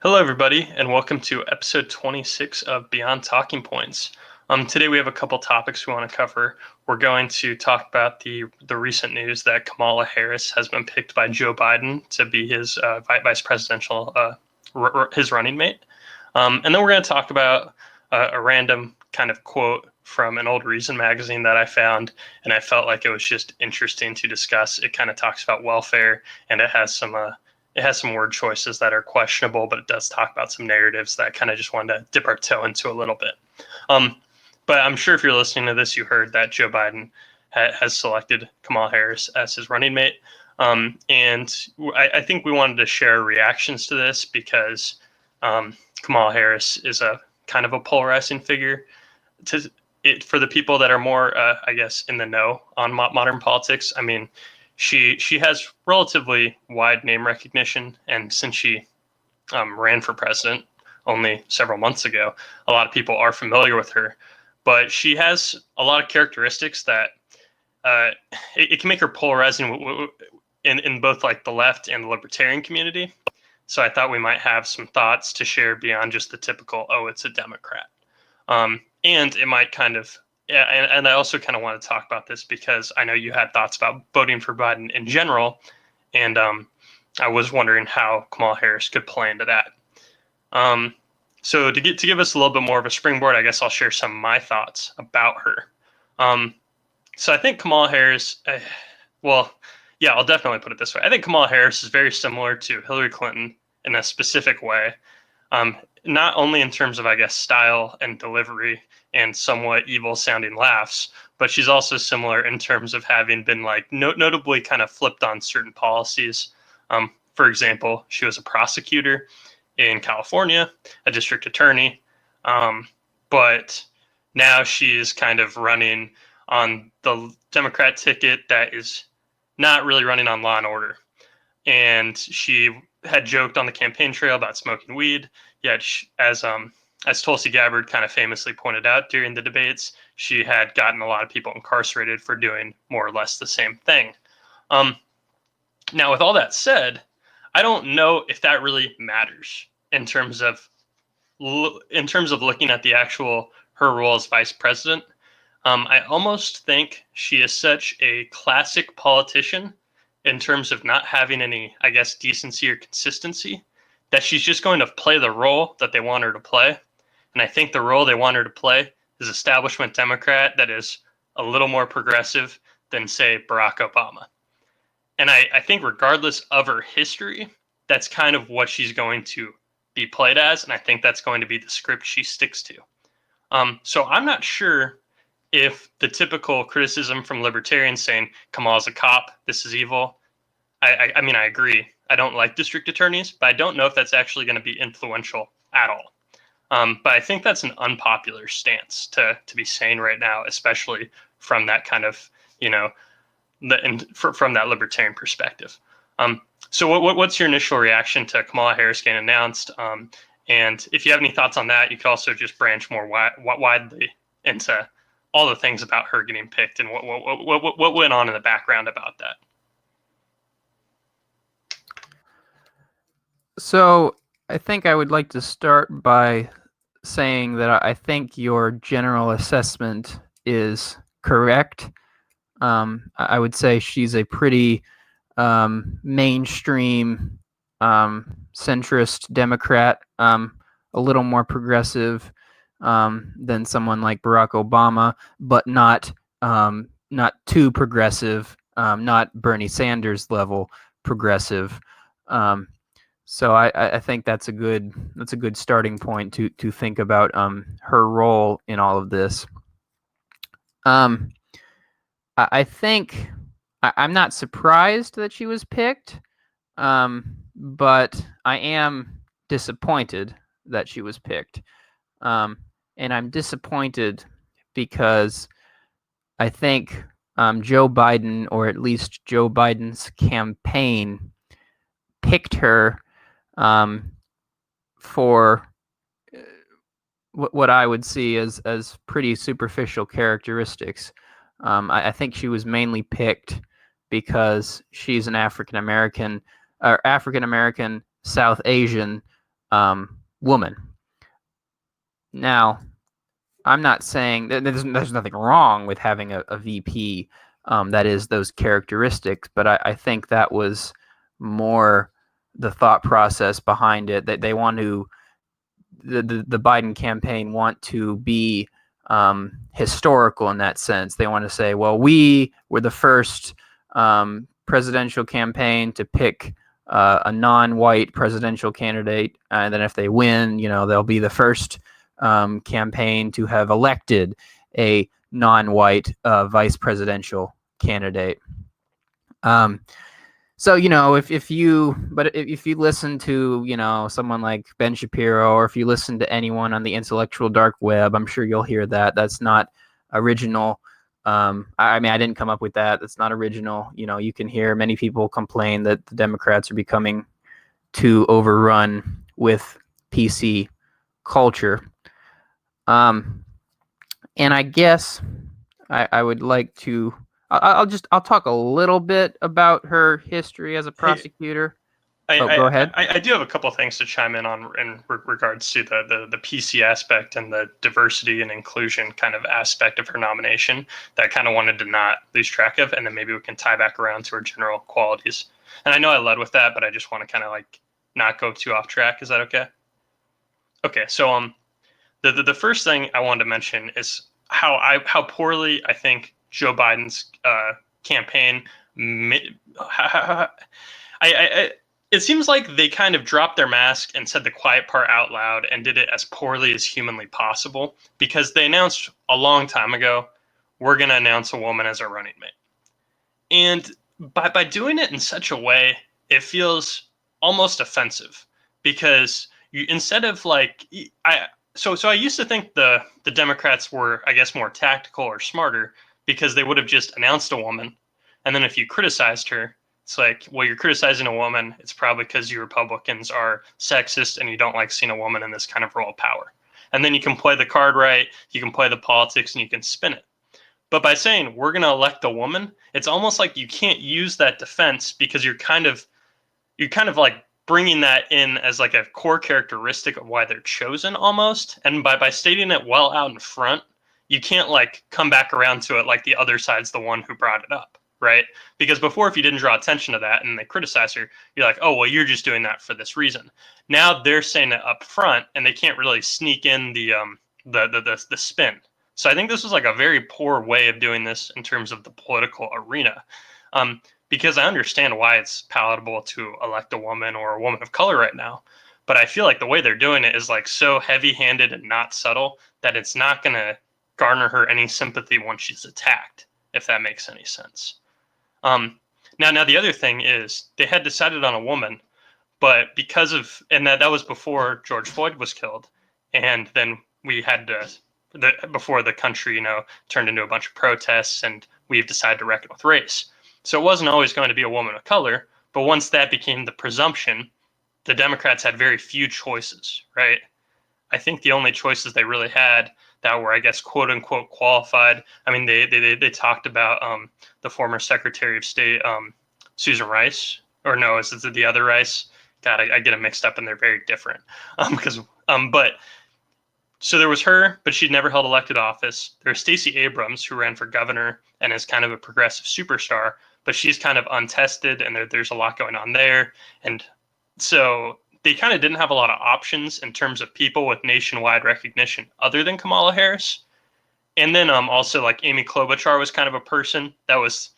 Hello, everybody, and welcome to episode 26 of Beyond Talking Points. Today we have a couple topics we want to cover. We're going to talk about the recent news that Kamala Harris has been picked by Joe Biden to be his vice presidential his running mate, and then we're going to talk about a random kind of quote from an old Reason magazine that I found, and I felt like it was just interesting to discuss. It kind of talks about welfare, and it has some word choices that are questionable, but it does talk about some narratives that I kind of just wanted to dip our toe into a little bit. Um, but I'm sure if you're listening to this, you heard that Joe Biden has selected Kamala Harris as his running mate. And I think we wanted to share reactions to this because Kamala Harris is a kind of a polarizing figure. For the people that are more, I guess, in the know on modern politics, I mean, she has relatively wide name recognition, and since she ran for president only several months ago, a lot of people are familiar with her. But she has a lot of characteristics that it can make her polarizing in both like the left and the libertarian community. So I thought we might have some thoughts to share beyond just the typical, oh, it's a Democrat. And it might kind of, yeah, and I also kind of want to talk about this because I know you had thoughts about voting for Biden in general, and I was wondering how Kamala Harris could play into that. So to give us a little bit more of a springboard, I guess I'll share some of my thoughts about her. So I think Kamala Harris, well, yeah, I'll definitely put it this way. I think Kamala Harris is very similar to Hillary Clinton in a specific way. Not only in terms of, I guess, style and delivery and somewhat evil sounding laughs, but she's also similar in terms of having been like notably kind of flipped on certain policies. For example, she was a prosecutor in California, a district attorney, but now she's kind of running on the Democrat ticket that is not really running on law and order. And she had joked on the campaign trail about smoking weed. Yet, as Tulsi Gabbard kind of famously pointed out during the debates, she had gotten a lot of people incarcerated for doing more or less the same thing. Now, with all that said, I don't know if that really matters in terms of looking at the actual her role as vice president. I almost think she is such a classic politician in terms of not having any, I guess, decency or consistency, that she's just going to play the role that they want her to play. And I think the role they want her to play is establishment Democrat that is a little more progressive than, say, Barack Obama. And I think regardless of her history, that's kind of what she's going to be played as. And I think that's going to be the script she sticks to. So I'm not sure if the typical criticism from libertarians saying Kamala's a cop, this is evil. I mean, I agree. I don't like district attorneys, but I don't know if that's actually going to be influential at all. But I think that's an unpopular stance to be saying right now, especially from that kind of, from that libertarian perspective. So what's your initial reaction to Kamala Harris getting announced? And if you have any thoughts on that, you could also just branch more widely into all the things about her getting picked and what went on in the background about that. So I think I would like to start by saying that I think your general assessment is correct. I would say she's a pretty mainstream centrist Democrat, a little more progressive than someone like Barack Obama, but not too progressive, not Bernie Sanders level progressive. So I think that's a good starting point to think about her role in all of this. I think I'm not surprised that she was picked, but I am disappointed that she was picked. And I'm disappointed because I think Joe Biden, or at least Joe Biden's campaign, picked her for what I would see as pretty superficial characteristics. I think she was mainly picked because she's an African American South Asian woman. Now, I'm not saying that there's nothing wrong with having a VP that is those characteristics, but I think that was more the thought process behind it, that they want to, the Biden campaign want to be historical in that sense. They want to say, well, we were the first presidential campaign to pick a non-white presidential candidate, and then if they win, they'll be the first campaign to have elected a non-white vice presidential candidate. So if you listen to someone like Ben Shapiro, or if you listen to anyone on the intellectual dark web, I'm sure you'll hear that that's not original. I mean, I didn't come up with that. That's not original. You can hear many people complain that the Democrats are becoming too overrun with PC culture. And I guess I would like to. I'll talk a little bit about her history as a prosecutor. Go ahead. I do have a couple of things to chime in on in regards to the PC aspect and the diversity and inclusion kind of aspect of her nomination that I kind of wanted to not lose track of, and then maybe we can tie back around to her general qualities. And I know I led with that, but I just want to kind of like not go too off track. Is that okay? Okay, so the first thing I wanted to mention is how poorly I think Joe Biden's campaign. It seems like they kind of dropped their mask and said the quiet part out loud and did it as poorly as humanly possible, because they announced a long time ago, we're going to announce a woman as our running mate. And by doing it in such a way, it feels almost offensive, because instead of like so I used to think the Democrats were, I guess, more tactical or smarter, because they would have just announced a woman, and then if you criticized her, it's like, well, you're criticizing a woman. It's probably because you Republicans are sexist and you don't like seeing a woman in this kind of role of power. And then you can play the card right, you can play the politics, and you can spin it. But by saying we're going to elect a woman, it's almost like you can't use that defense, because you're kind of like bringing that in as like a core characteristic of why they're chosen almost. And by stating it well out in front, you can't like come back around to it like the other side's the one who brought it up, right? Because before, if you didn't draw attention to that and they criticize her, you're like, oh, well, you're just doing that for this reason. Now they're saying it up front, and they can't really sneak in the spin. So I think this was like a very poor way of doing this in terms of the political arena. Because I understand why it's palatable to elect a woman or a woman of color right now. But I feel like the way they're doing it is like so heavy-handed and not subtle that it's not going to garner her any sympathy when she's attacked, if that makes any sense. Now the other thing is they had decided on a woman, but because of, and that was before George Floyd was killed, and then we had before the country, turned into a bunch of protests, and we've decided to reckon with race. So it wasn't always going to be a woman of color, but once that became the presumption, the Democrats had very few choices, right? I think the only choices they really had that were, I guess, quote unquote qualified. I mean, they talked about the former Secretary of State, Susan Rice, or no, is it the other Rice? God, I get them mixed up, and they're very different. But so there was her, but she'd never held elected office. There's Stacey Abrams, who ran for governor and is kind of a progressive superstar, but she's kind of untested, and there's a lot going on there. And so they kind of didn't have a lot of options in terms of people with nationwide recognition other than Kamala Harris. And then also like Amy Klobuchar was kind of a person that was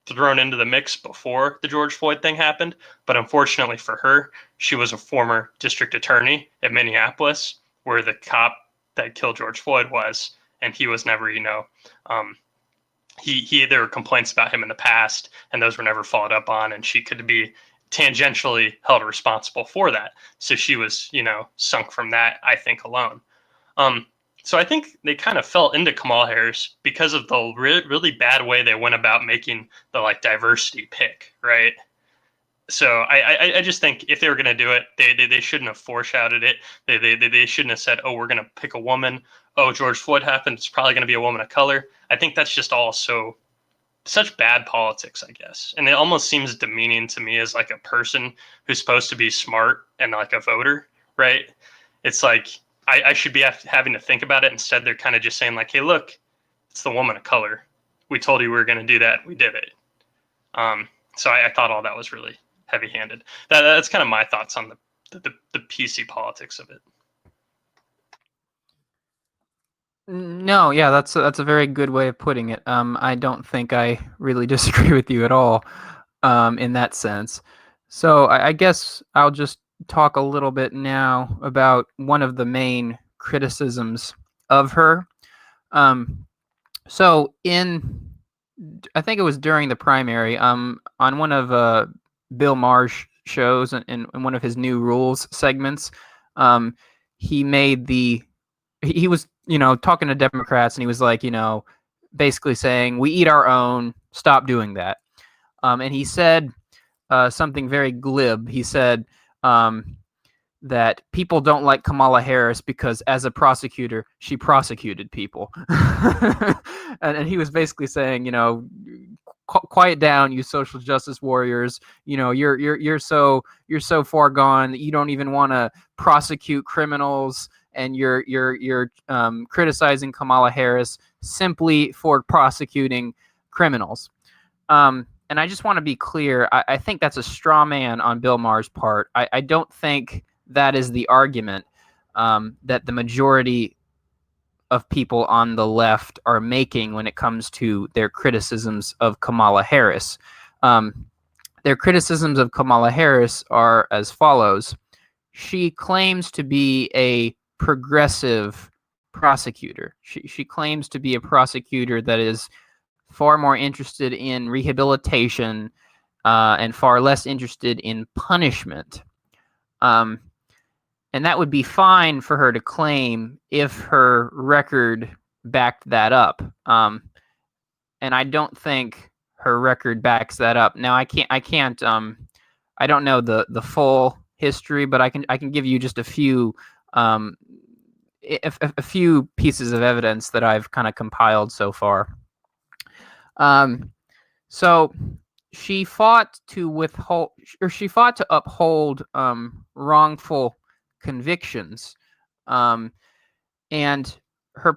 thrown into the mix before the George Floyd thing happened. But unfortunately for her, she was a former district attorney at Minneapolis, where the cop that killed George Floyd was, and he was never, there were complaints about him in the past, and those were never followed up on, and she could be tangentially held responsible for that. So she was, sunk from that, I think, alone. So I think they kind of fell into Kamala Harris because of the really bad way they went about making the like diversity pick, right? So I just think if they were going to do it, they shouldn't have foreshadowed it. They shouldn't have said, oh, we're going to pick a woman. Oh, George Floyd happened, it's probably going to be a woman of color. I think that's just all such bad politics, I guess. And it almost seems demeaning to me as like a person who's supposed to be smart and like a voter, right? It's like I should be having to think about it. Instead, they're kind of just saying like, "Hey, look, it's the woman of color. We told you we were going to do that. We did it." So I thought all that was really heavy-handed. That's kind of my thoughts on the PC politics of it. No, yeah, that's a very good way of putting it. I don't think I really disagree with you at all, in that sense. So I guess I'll just talk a little bit now about one of the main criticisms of her. Um, so I think it was during the primary, on one of Bill Maher's shows, in one of his New Rules segments, he made he was, talking to Democrats, and he was like, basically saying, "We eat our own. Stop doing that." And he said something very glib. He said that people don't like Kamala Harris because, as a prosecutor, she prosecuted people. And he was basically saying, quiet down, you social justice warriors. You're so far gone that you don't even want to prosecute criminals, and you're criticizing Kamala Harris simply for prosecuting criminals. And I just want to be clear. I think that's a straw man on Bill Maher's part. I don't think that is the argument that the majority of people on the left are making when it comes to their criticisms of Kamala Harris. Their criticisms of Kamala Harris are as follows. She claims to be a progressive prosecutor. She claims to be a prosecutor that is far more interested in rehabilitation and far less interested in punishment. And that would be fine for her to claim if her record backed that up. And I don't think her record backs that up. Now, I don't know the full history, but I can give you just a few pieces of evidence that I've kind of compiled so far. So she fought to uphold wrongful convictions, and her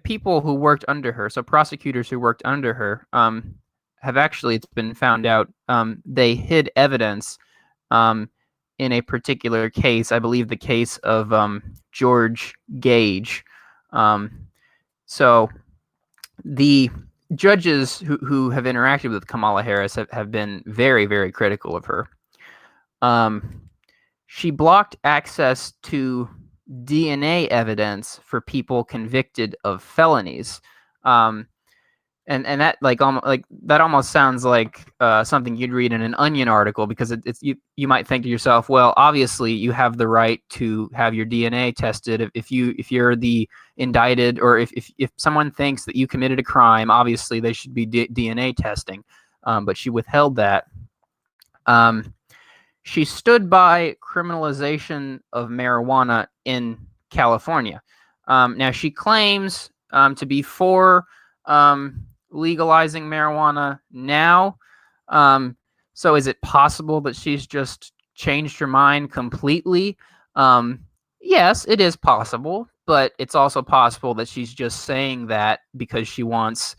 people who worked under her, so prosecutors who worked under her, have actually, it's been found out, they hid evidence in a particular case. I believe the case of George Gage. So the judges who have interacted with Kamala Harris have been very, very critical of her. She blocked access to DNA evidence for people convicted of felonies. And that that almost sounds like something you'd read in an Onion article, because it's you might think to yourself, well, obviously you have the right to have your DNA tested if you're the indicted, or if someone thinks that you committed a crime, obviously they should be DNA testing. But she withheld that. She stood by criminalization of marijuana in California. Now she claims to be for legalizing marijuana now. So is it possible that she's just changed her mind completely? Yes, it is possible, but it's also possible that she's just saying that because she wants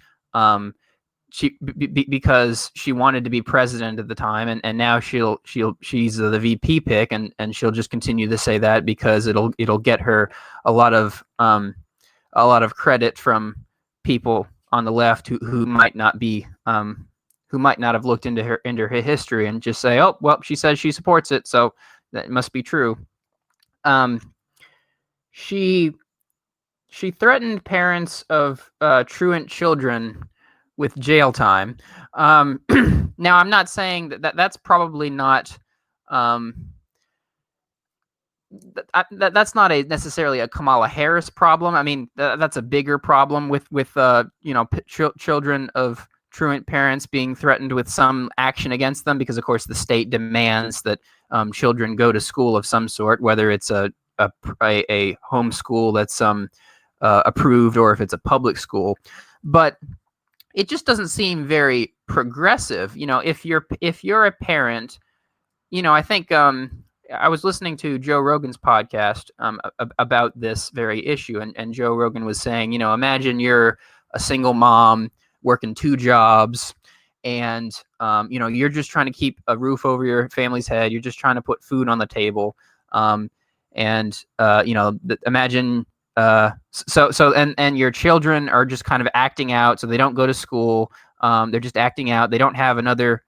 because she wanted to be president at the time, and now she's the VP pick, and she'll just continue to say that because it'll get her a lot of credit from people on the left who might not have looked into her history and just say, oh, well, she says she supports it, so that must be true. She threatened parents of truant children with jail time. Now, I'm not saying that's probably not that's not necessarily a Kamala Harris problem. I mean, that's a bigger problem with children of truant parents being threatened with some action against them, because of course the state demands that children go to school of some sort, whether it's a home school that's approved, or if it's a public school. But it just doesn't seem very progressive. If you're a parent, I think I was listening to Joe Rogan's podcast about this very issue, and Joe Rogan was saying, imagine you're a single mom working two jobs, and you're just trying to keep a roof over your family's head. You're just trying to put food on the table, and imagine and your children are just kind of acting out, so they don't go to school. They're just acting out. They don't have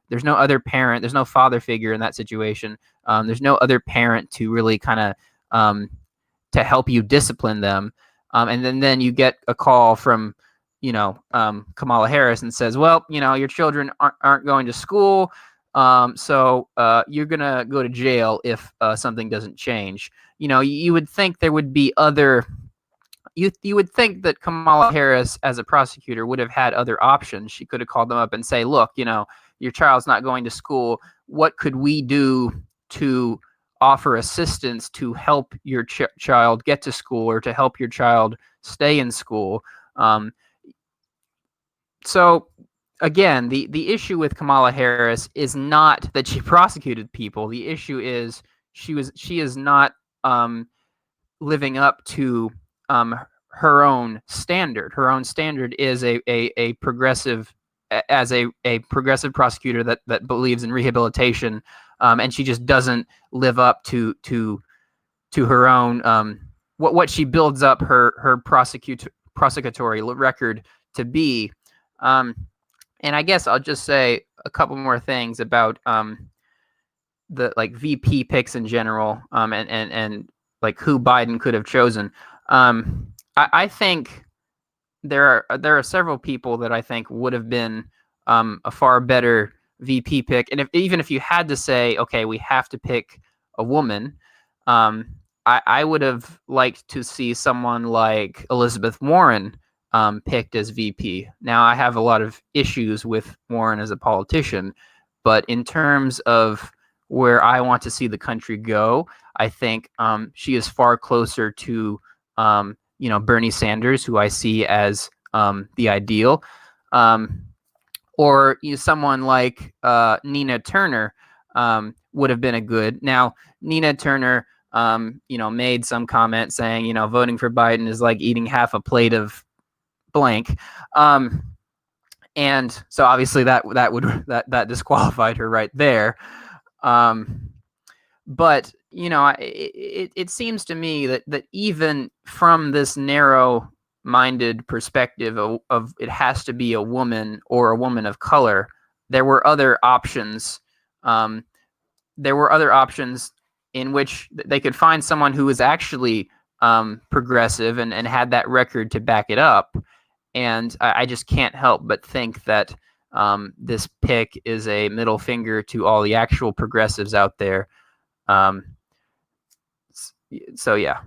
there's no other parent. There's no father figure in that situation. There's no other parent to really kind of to help you discipline them. And then you get a call from, Kamala Harris and says, well, your children aren't going to school. So you're going to go to jail if something doesn't change. You would think there would be other. You would think that Kamala Harris, as a prosecutor, would have had other options. She could have called them up and say, look, your child's not going to school. What could we do to offer assistance to help your child get to school or to help your child stay in school? So again, the issue with Kamala Harris is not that she prosecuted people. The issue is she is not living up to her own standard. Her own standard is a progressive, as a progressive prosecutor that believes in rehabilitation, and she just doesn't live up to her own what she builds up her prosecutory record to be. And I guess I'll just say a couple more things about the VP picks in general, and like who Biden could have chosen. I think there are several people that I think would have been a far better VP pick. And even if you had to say, okay, we have to pick a woman, I would have liked to see someone like Elizabeth Warren picked as VP. Now, I have a lot of issues with Warren as a politician, but in terms of where I want to see the country go, I think she is far closer to Bernie Sanders, who I see as the ideal, or someone like Nina Turner would have been a good. Now, Nina Turner, made some comment saying, voting for Biden is like eating half a plate of blank, and so obviously that disqualified her right there. But it seems to me that even from this narrow-minded perspective of it has to be a woman or a woman of color, there were other options. There were other options in which they could find someone who was actually progressive and had that record to back it up. And I just can't help but think that this pick is a middle finger to all the actual progressives out there. So yeah.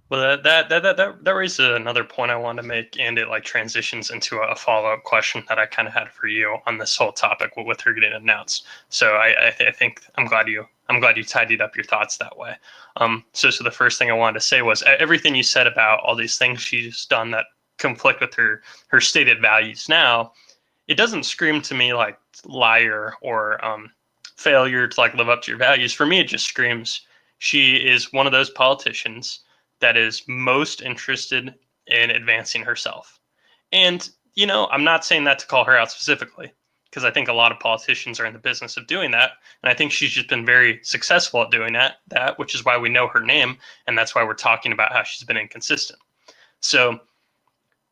Well, that raises another point I wanted to make, and it transitions into a follow-up question that I kind of had for you on this whole topic with her getting announced. So I think I'm glad you tidied up your thoughts that way. So the first thing I wanted to say was everything you said about all these things she's done that conflict with her stated values now, it doesn't scream to me like liar or failure to live up to your values. For me, it just screams she is one of those politicians that is most interested in advancing herself. And, I'm not saying that to call her out specifically, because I think a lot of politicians are in the business of doing that. And I think she's just been very successful at doing that, which is why we know her name. And that's why we're talking about how she's been inconsistent. So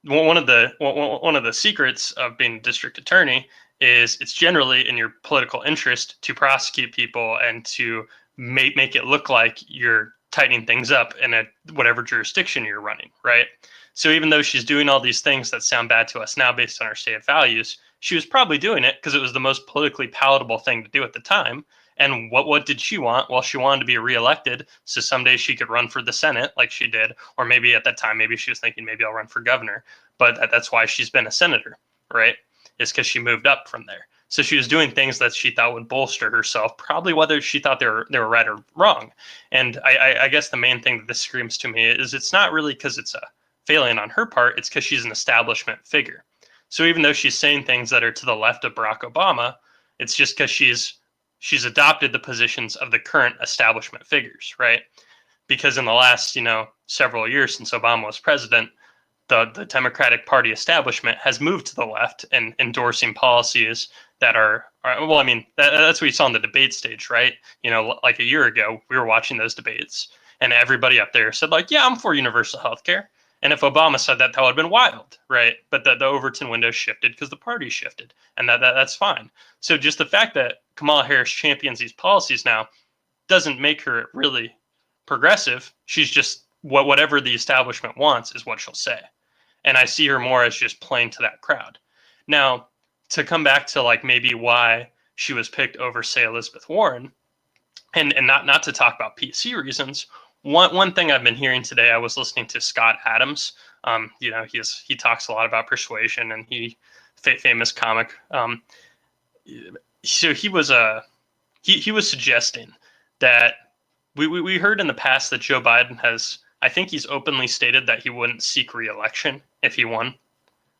one of the secrets of being a district attorney is it's generally in your political interest to prosecute people and to make it look like you're tightening things up in whatever jurisdiction you're running, right? So even though she's doing all these things that sound bad to us now based on our stated values, she was probably doing it because it was the most politically palatable thing to do at the time. And what did she want? Well, she wanted to be reelected, so someday she could run for the Senate like she did, or maybe at that time, maybe she was thinking, maybe I'll run for governor. But that's why she's been a senator, right? It's because she moved up from there. So she was doing things that she thought would bolster herself, probably whether she thought they were right or wrong. And I guess the main thing that this screams to me is it's not really because it's a failing on her part, it's because she's an establishment figure. So even though she's saying things that are to the left of Barack Obama, it's just because she's she's adopted the positions of the current establishment figures, right? Because in the last, several years since Obama was president, the Democratic Party establishment has moved to the left and endorsing policies that well, I mean, that's what you saw on the debate stage, right? Like a year ago, we were watching those debates, and everybody up there said, like, yeah, I'm for universal health care. And if Obama said that, that would have been wild, right? But the Overton window shifted because the party shifted, and that's fine. So just the fact that Kamala Harris champions these policies now doesn't make her really progressive. She's just whatever the establishment wants is what she'll say. And I see her more as just playing to that crowd. Now, to come back to like maybe why she was picked over, say, Elizabeth Warren, and not to talk about PC reasons. One thing I've been hearing today, I was listening to Scott Adams. He talks a lot about persuasion, and famous comic. So he was suggesting that we heard in the past that Joe Biden has, I think he's openly stated that he wouldn't seek re-election if he won.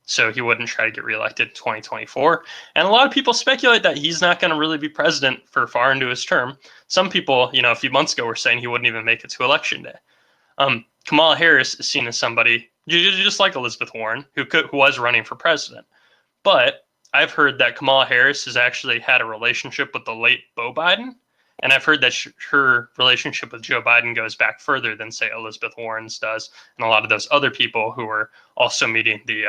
So he wouldn't try to get reelected in 2024. And a lot of people speculate that he's not going to really be president for far into his term. Some people, a few months ago were saying he wouldn't even make it to election day. Kamala Harris is seen as somebody, just like Elizabeth Warren, who was running for president. But I've heard that Kamala Harris has actually had a relationship with the late Beau Biden. And I've heard that her relationship with Joe Biden goes back further than, say, Elizabeth Warren's does, and a lot of those other people who are also meeting the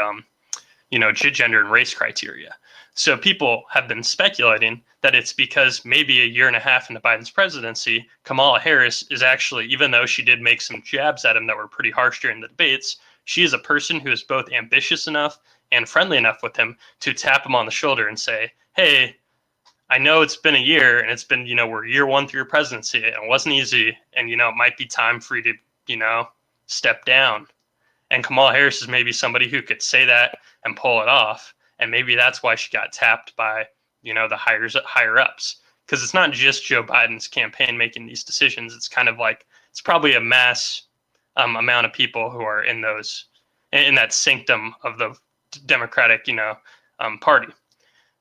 gender and race criteria. So people have been speculating that it's because maybe a year and a half into Biden's presidency, Kamala Harris is actually, even though she did make some jabs at him that were pretty harsh during the debates, she is a person who is both ambitious enough and friendly enough with him to tap him on the shoulder and say, hey, I know it's been a year, and it's been, we're year one through your presidency, and it wasn't easy, and, it might be time for you to, step down. And Kamala Harris is maybe somebody who could say that and pull it off. And maybe that's why she got tapped by, the higher ups. Because it's not just Joe Biden's campaign making these decisions. It's kind of like, it's probably a mass amount of people who are in that sanctum of the Democratic, party.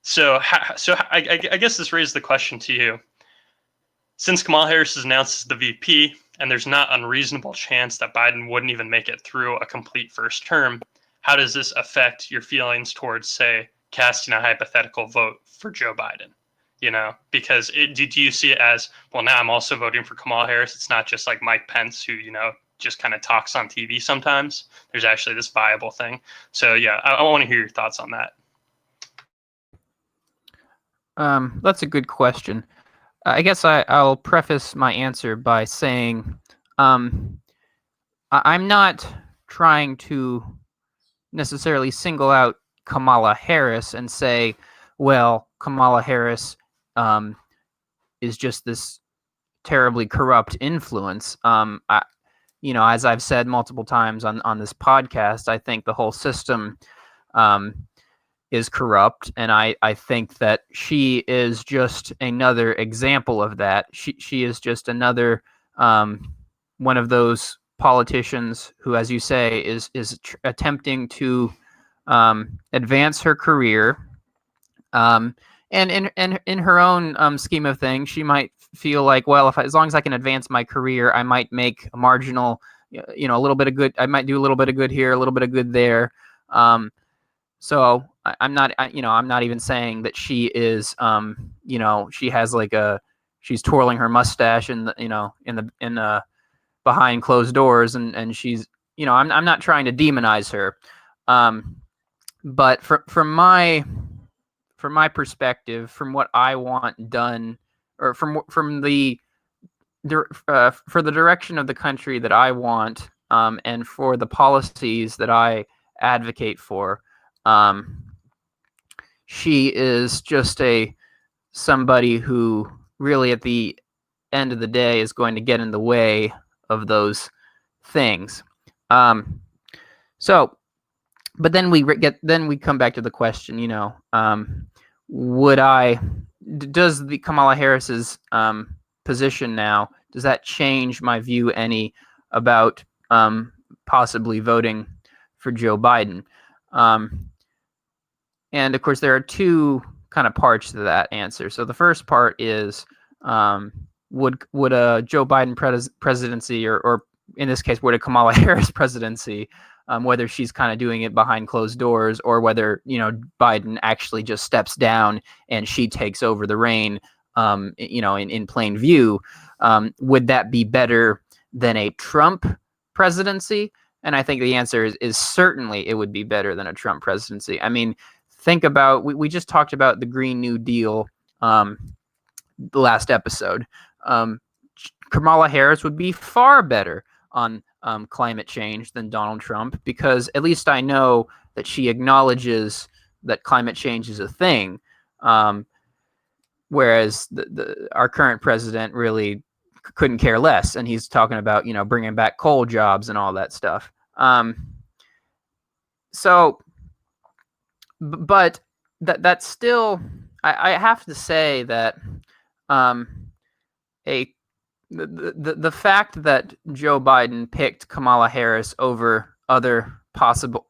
So I guess this raises the question to you. Since Kamala Harris is announced as the VP, and there's not unreasonable chance that Biden wouldn't even make it through a complete first term, how does this affect your feelings towards, say, casting a hypothetical vote for Joe Biden? Because do you see it as, well, now I'm also voting for Kamala Harris? It's not just like Mike Pence, who, just kind of talks on TV sometimes. There's actually this viable thing. So, yeah, I want to hear your thoughts on that. That's a good question. I guess I'll preface my answer by saying I'm not trying to necessarily single out Kamala Harris and say, well, Kamala Harris is just this terribly corrupt influence. As I've said multiple times on this podcast, I think the whole system is corrupt, and I think that she is just another example of that. She is just another one of those politicians who, as you say, is attempting to advance her career, and in her own scheme of things, she might feel like, well, as long as I can advance my career, I might make a marginal, a little bit of good. I might do a little bit of good here, a little bit of good there. So I'm not even saying that she is, she has she's twirling her mustache in behind closed doors, and she's, I'm not trying to demonize her. But from my perspective, from what I want done, or from the for the direction of the country that I want, and for the policies that I advocate for, she is just somebody who really at the end of the day is going to get in the way of those things. But then we come back to the question, does the Kamala Harris's position now, does that change my view any about possibly voting for Joe Biden? And of course, there are two kind of parts to that answer. So the first part is, would a Joe Biden presidency, or in this case, would a Kamala Harris presidency, whether she's kind of doing it behind closed doors, or whether, Biden actually just steps down and she takes over the reign, in plain view, would that be better than a Trump presidency? And I think the answer is certainly it would be better than a Trump presidency. I mean, think about, we just talked about the Green New Deal the last episode. Kamala Harris would be far better on climate change than Donald Trump, because at least I know that she acknowledges that climate change is a thing, whereas our current president really couldn't care less, and he's talking about bringing back coal jobs and all that stuff. But that's still, I have to say that the fact that Joe Biden picked Kamala Harris over other possible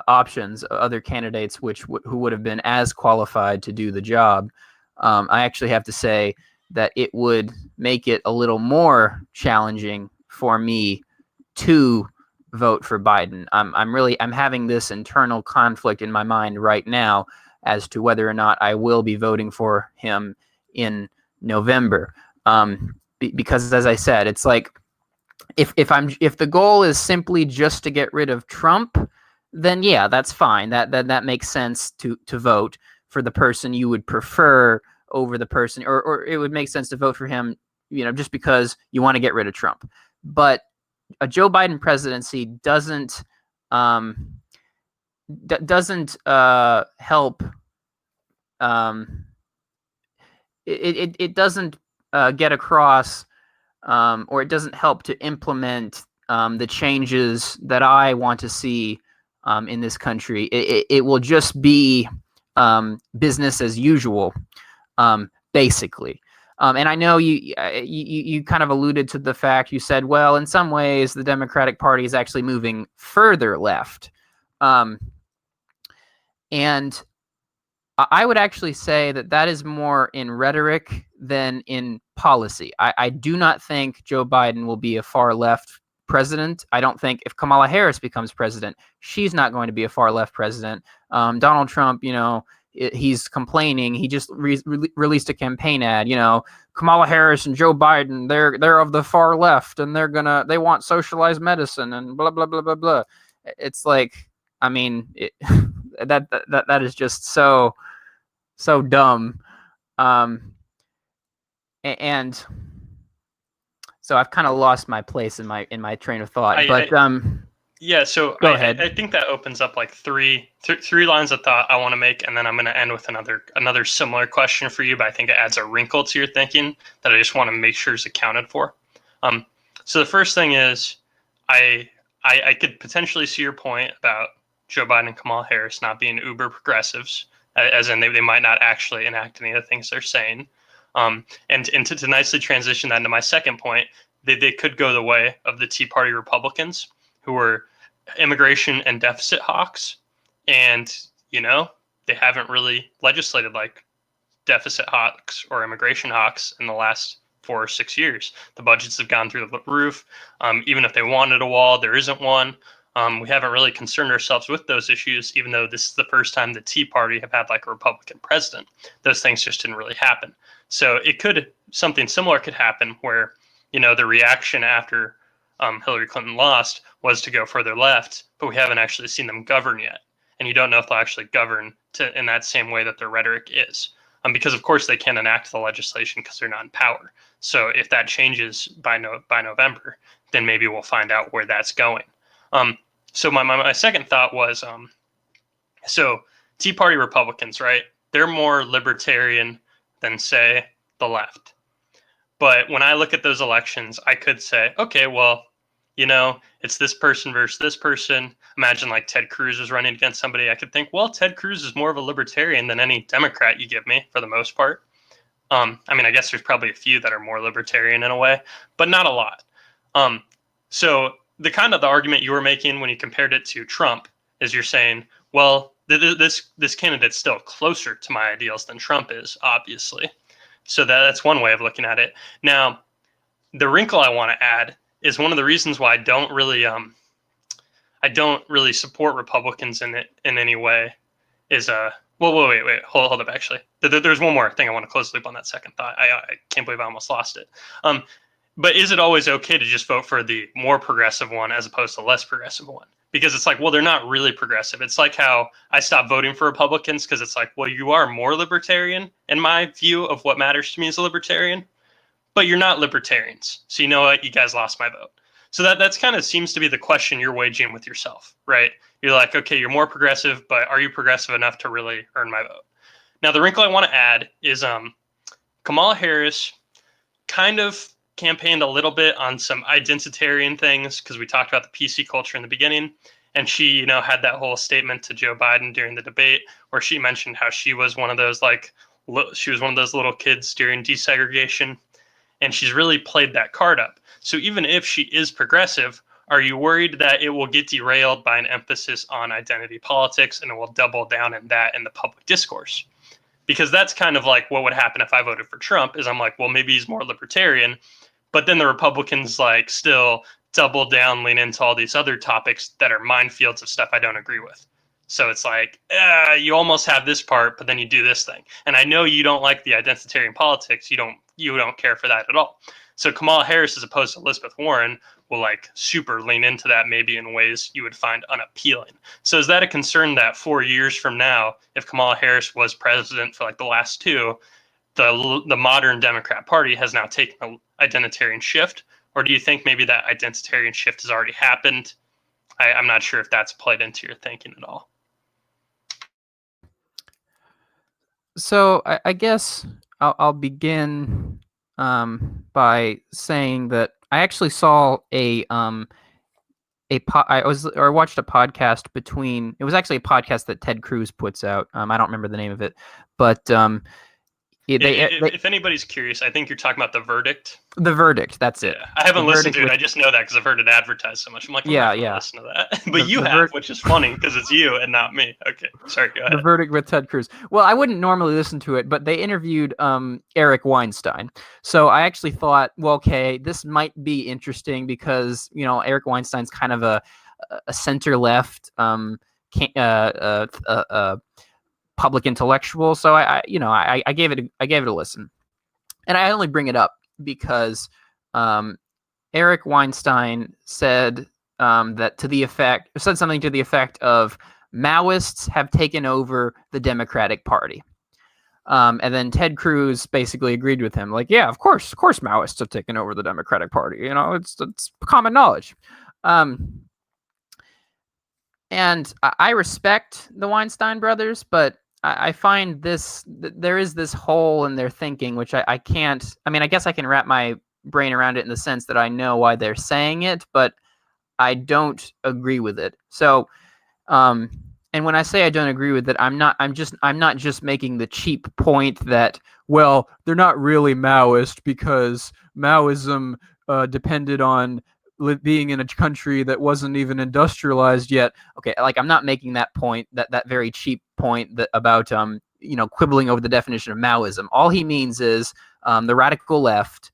options, other candidates who would have been as qualified to do the job, I actually have to say that it would make it a little more challenging for me to vote for Biden. I'm having this internal conflict in my mind right now as to whether or not I will be voting for him in November. Because, as I said, it's like, if the goal is simply just to get rid of Trump, then yeah, that's fine. That makes sense to vote for the person you would prefer over the person, or it would make sense to vote for him, just because you want to get rid of Trump. But a Joe Biden presidency doesn't help. It doesn't get across, or it doesn't help to implement the changes that I want to see in this country. It will just be business as usual, basically. And I know you kind of alluded to the fact, you said, well, in some ways, the Democratic Party is actually moving further left. And I would actually say that is more in rhetoric than in policy. I do not think Joe Biden will be a far left president. I don't think if Kamala Harris becomes president, she's not going to be a far left president. Donald Trump, he's complaining. He just released a campaign ad. Kamala Harris and Joe Biden, they're of the far left, and they want socialized medicine and blah blah blah blah blah. It's like, I mean, that is just so dumb. And so I've kind of lost my place in my train of thought. Yeah, so go ahead. I think that opens up like three lines of thought I want to make, and then I'm going to end with another similar question for you, but I think it adds a wrinkle to your thinking that I just want to make sure is accounted for. So the first thing is, I could potentially see your point about Joe Biden and Kamala Harris not being uber progressives, as in they might not actually enact any of the things they're saying. And to nicely transition that into my second point, they could go the way of the Tea Party Republicans, who were immigration and deficit hawks, and they haven't really legislated like deficit hawks or immigration hawks in the last 4 or 6 years. The budgets have gone through the roof. Even if they wanted a wall, there isn't one. We haven't really concerned ourselves with those issues, even though this is the first time the Tea Party have had like a Republican president. Those things just didn't really happen. So something similar could happen where, the reaction after Hillary Clinton lost was to go further left, but we haven't actually seen them govern yet. And you don't know if they'll actually govern in that same way that their rhetoric is. Because of course they can't enact the legislation because they're not in power. So if that changes by November, then maybe we'll find out where that's going. So my second thought was, so Tea Party Republicans, right? They're more libertarian than, say, the left. But when I look at those elections, I could say, okay, well, it's this person versus this person. Imagine like Ted Cruz was running against somebody. I could think, well, Ted Cruz is more of a libertarian than any Democrat you give me for the most part. I guess there's probably a few that are more libertarian in a way, but not a lot. So the argument you were making when you compared it to Trump is you're saying, well, this candidate's still closer to my ideals than Trump is, obviously. So that's one way of looking at it. Now, the wrinkle I want to add is one of the reasons why I don't really support Republicans in any way is wait, hold up. Actually, there's one more thing I want to close the loop on that second thought. I can't believe I almost lost it. But is it always okay to just vote for the more progressive one as opposed to less progressive one? Because it's like, well, they're not really progressive. It's like how I stopped voting for Republicans because it's like, well, you are more libertarian in my view of what matters to me as a libertarian, but you're not libertarians. So you know what? You guys lost my vote. So that's kind of seems to be the question you're waging with yourself, right? You're like, okay, you're more progressive, but are you progressive enough to really earn my vote? Now, the wrinkle I want to add is Kamala Harris kind of campaigned a little bit on some identitarian things because we talked about the PC culture in the beginning. And she, had that whole statement to Joe Biden during the debate where she mentioned how she was one of those little kids during desegregation. And she's really played that card up. So even if she is progressive, are you worried that it will get derailed by an emphasis on identity politics and it will double down in that in the public discourse? Because that's kind of like what would happen if I voted for Trump is I'm like, well, maybe he's more libertarian, but then the Republicans like still double down, lean into all these other topics that are minefields of stuff I don't agree with. So it's like, you almost have this part, but then you do this thing. And I know you don't like the identitarian politics. You don't care for that at all. So Kamala Harris, as opposed to Elizabeth Warren, will like super lean into that maybe in ways you would find unappealing. So is that a concern that 4 years from now, if Kamala Harris was president for like the last two, the modern Democrat Party has now taken an identitarian shift? Or do you think maybe that identitarian shift has already happened? I'm not sure if that's played into your thinking at all. So I guess I'll begin by saying that I actually saw I watched a podcast between. It was actually a podcast that Ted Cruz puts out. I don't remember the name of it, but if anybody's curious, I think you're talking about The Verdict. The Verdict, that's it. I haven't listened to it. I just know that because I've heard it advertised so much. I'm like, I'm not gonna listen to that. But you have, which is funny because it's you and not me. Okay, sorry, go ahead. The Verdict with Ted Cruz. Well, I wouldn't normally listen to it, but they interviewed Eric Weinstein. So I actually thought, well, okay, this might be interesting because, Eric Weinstein's kind of a center-left public intellectual. So I gave it a listen. And I only bring it up because Eric Weinstein said something to the effect of Maoists have taken over the Democratic Party. And then Ted Cruz basically agreed with him. Like, yeah, of course Maoists have taken over the Democratic Party. It's common knowledge. And I respect the Weinstein brothers, but I find there is this hole in their thinking, which I can't. I mean, I guess I can wrap my brain around it in the sense that I know why they're saying it, but I don't agree with it. So, and when I say I don't agree with it, I'm not just making the cheap point that, well, they're not really Maoist because Maoism depended on being in a country that wasn't even industrialized yet. Okay, like I'm not making that point, that very cheap point that about quibbling over the definition of Maoism. All he means is the radical left,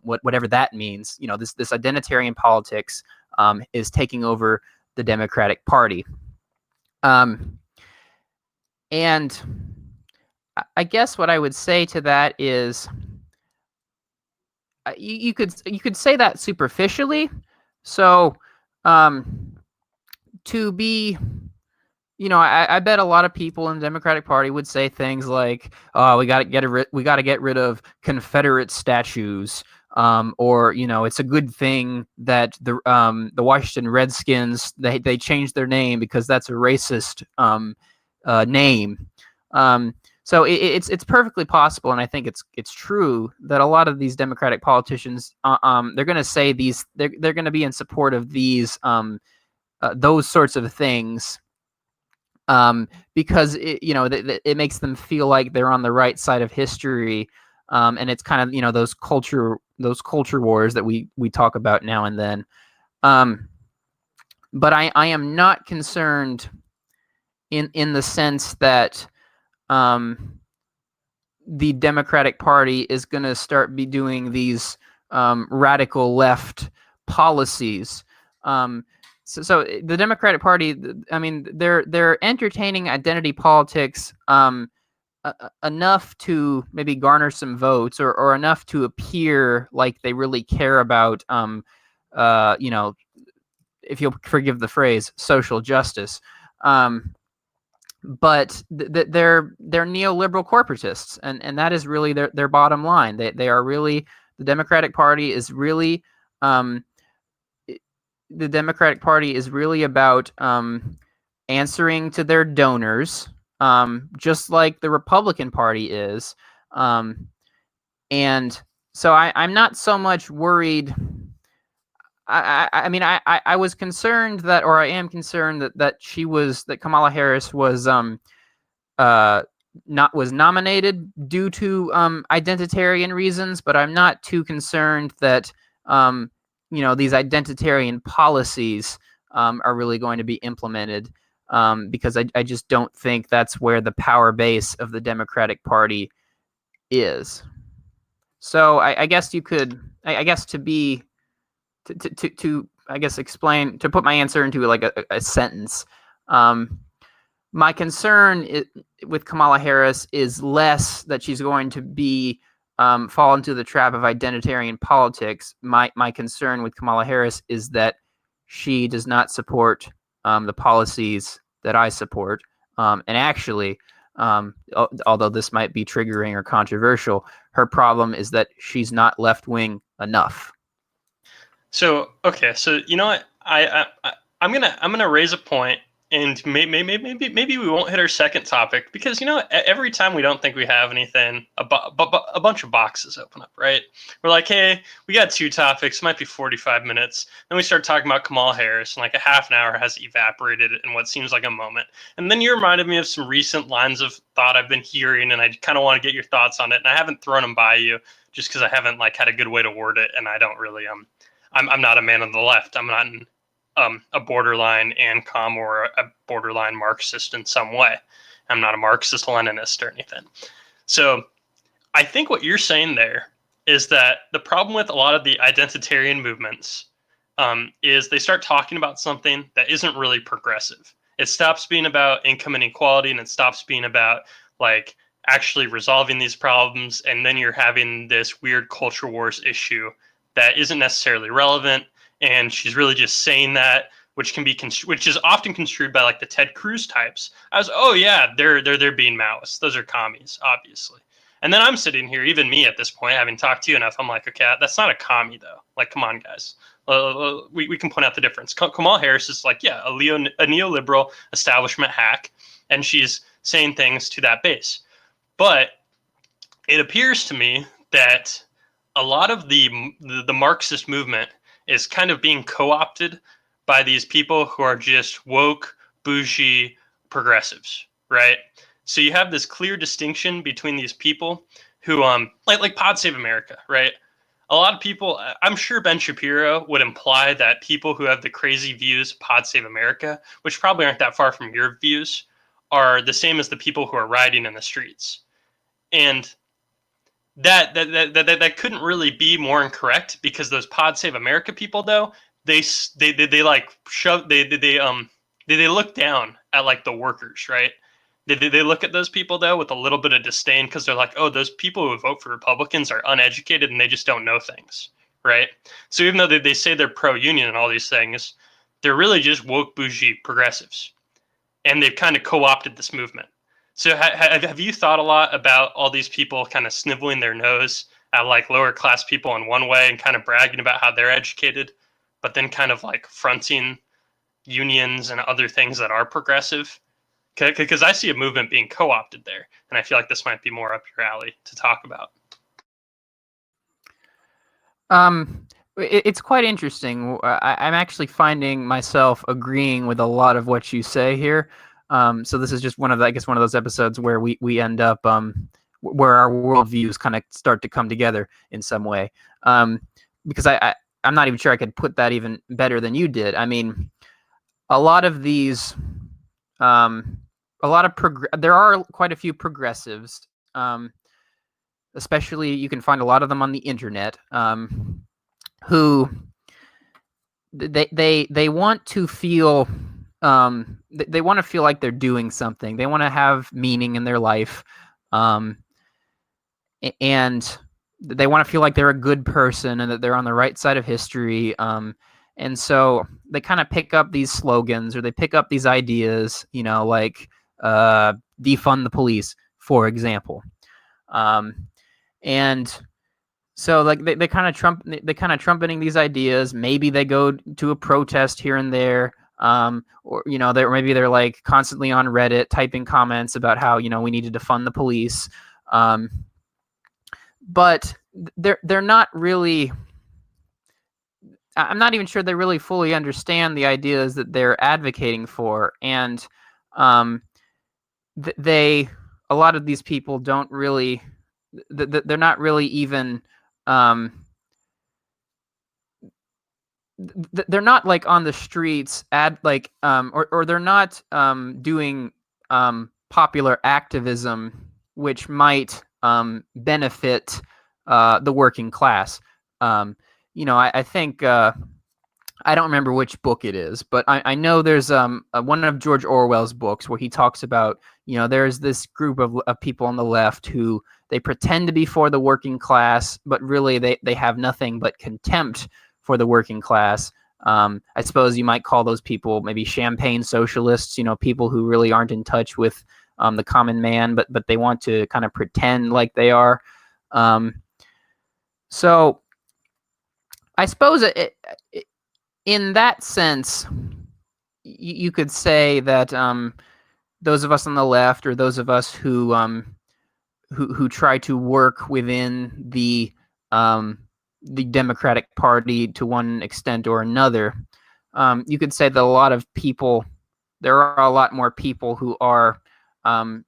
whatever that means. This identitarian politics is taking over the Democratic Party. And I guess what I would say to that is, you could say that superficially. So, to be, I bet a lot of people in the Democratic Party would say things like, "Oh, we got to get rid of Confederate statues," or it's a good thing that the Washington Redskins they changed their name because that's a racist name. So it's perfectly possible, and I think it's true that a lot of these Democratic politicians, they're going to say they're going to be in support of these those sorts of things, because it makes them feel like they're on the right side of history, and it's kind of those culture wars that we talk about now and then. But I am not concerned in the sense that the Democratic Party is going to start be doing these radical left policies. So the Democratic Party, I mean, they're entertaining identity politics enough to maybe garner some votes, or enough to appear like they really care about, if you'll forgive the phrase, social justice. But they're neoliberal corporatists, and that is really their bottom line. They are really, the Democratic Party is really about answering to their donors, just like the Republican Party is. And so I'm not so much worried. I mean, I was concerned that, or I am concerned that Kamala Harris was nominated due to identitarian reasons, but I'm not too concerned that these identitarian policies are really going to be implemented, because I just don't think that's where the power base of the Democratic Party is. So I guess you could, I guess explain, to put my answer into like a sentence. My concern with Kamala Harris is less that she's going to be fall into the trap of identitarian politics. My concern with Kamala Harris is that she does not support the policies that I support. And actually, although this might be triggering or controversial, her problem is that she's not left-wing enough. So okay, so you know what, I'm gonna raise a point, and maybe we won't hit our second topic, because every time we don't think we have anything, a bunch of boxes open up, right? We're like, hey, we got two topics, might be 45 minutes. Then we start talking about Kamala Harris, and like a half an hour has evaporated in what seems like a moment. And then you reminded me of some recent lines of thought I've been hearing, and I kind of want to get your thoughts on it. And I haven't thrown them by you just because I haven't had a good way to word it, and I don't really I'm not a man on the left. I'm not a borderline ANCOM or a borderline Marxist in some way. I'm not a Marxist-Leninist or anything. So I think what you're saying there is that the problem with a lot of the identitarian movements is they start talking about something that isn't really progressive. It stops being about income inequality, and it stops being about actually resolving these problems, and then you're having this weird culture wars issue that isn't necessarily relevant, and she's really just saying that, which is often construed by the Ted Cruz types as, oh yeah, they're being Maoists, those are commies, obviously. And then I'm sitting here, even me at this point, having talked to you enough, I'm like, okay, that's not a commie though. Come on, guys. We can point out the difference. Kamala Harris is a neoliberal establishment hack, and she's saying things to that base. But it appears to me that a lot of the Marxist movement is kind of being co-opted by these people who are just woke, bougie progressives, right? So you have this clear distinction between these people who, like Pod Save America, right? A lot of people, I'm sure Ben Shapiro would imply that people who have the crazy views of Pod Save America, which probably aren't that far from your views, are the same as the people who are rioting in the streets. And that couldn't really be more incorrect, because those Pod Save America people, though, they look down at the workers, right? They look at those people though with a little bit of disdain, because they're like, oh, those people who vote for Republicans are uneducated and they just don't know things, right? So even though they say they're pro-union and all these things, they're really just woke, bougie progressives, and they've kind of co-opted this movement. So have you thought a lot about all these people kind of sniveling their nose at lower class people in one way and kind of bragging about how they're educated, but then kind of fronting unions and other things that are progressive? Because I see a movement being co-opted there, and I feel like this might be more up your alley to talk about. It's quite interesting. I'm actually finding myself agreeing with a lot of what you say here. So this is just one of those episodes where we end up where our worldviews kind of start to come together in some way. Because I'm not even sure I could put that even better than you did. I mean, a lot of these there are quite a few progressives, especially you can find a lot of them on the internet, who they want to feel they want to feel like they're doing something. They want to have meaning in their life, and they want to feel like they're a good person and that they're on the right side of history. And so they kind of pick up these slogans or they pick up these ideas, like defund the police, for example. And so like they kind of trumpeting these ideas. Maybe they go to a protest here and there, or maybe they're like constantly on Reddit typing comments about how we need to defund the police. But they're not really. I'm not even sure they really fully understand the ideas that they're advocating for, and a lot of these people don't really. They're not really even. They're not like on the streets or they're not doing popular activism which might benefit the working class. I think I don't remember which book it is, but I know there's one of George Orwell's books where he talks about there's this group of people on the left who they pretend to be for the working class, but really they have nothing but contempt for the working class. I suppose you might call those people maybe champagne socialists, people who really aren't in touch with the common man, but they want to kind of pretend like they are. So I suppose in that sense, you could say that those of us on the left, or those of us who try to work within the Democratic Party to one extent or another, you could say that there are a lot more people who are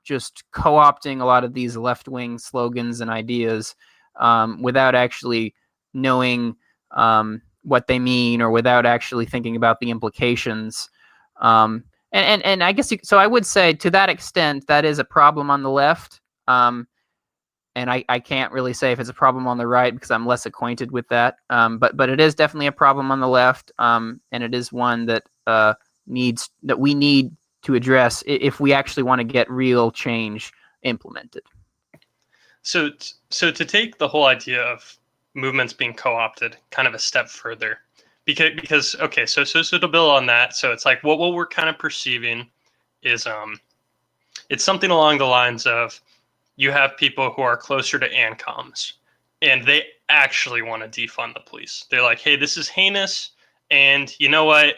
just co-opting a lot of these left-wing slogans and ideas without actually knowing what they mean, or without actually thinking about the implications. And I guess so I would say to that extent that is a problem on the left. And I can't really say if it's a problem on the right because I'm less acquainted with that. But it is definitely a problem on the left, and it is one that we need to address if we actually want to get real change implemented. So to take the whole idea of movements being co-opted kind of a step further, because okay, so to build on that, so it's like what we're kind of perceiving is it's something along the lines of, you have people who are closer to ANCOMs, and they actually want to defund the police. They're like, hey, this is heinous, and you know what?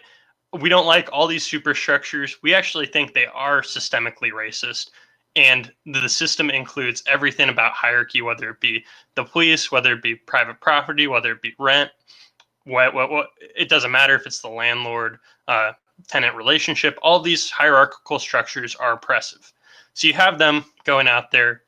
We don't like all these superstructures. We actually think they are systemically racist, and the system includes everything about hierarchy, whether it be the police, whether it be private property, whether it be rent. What it doesn't matter if it's the landlord tenant relationship. All these hierarchical structures are oppressive. So you have them going out there,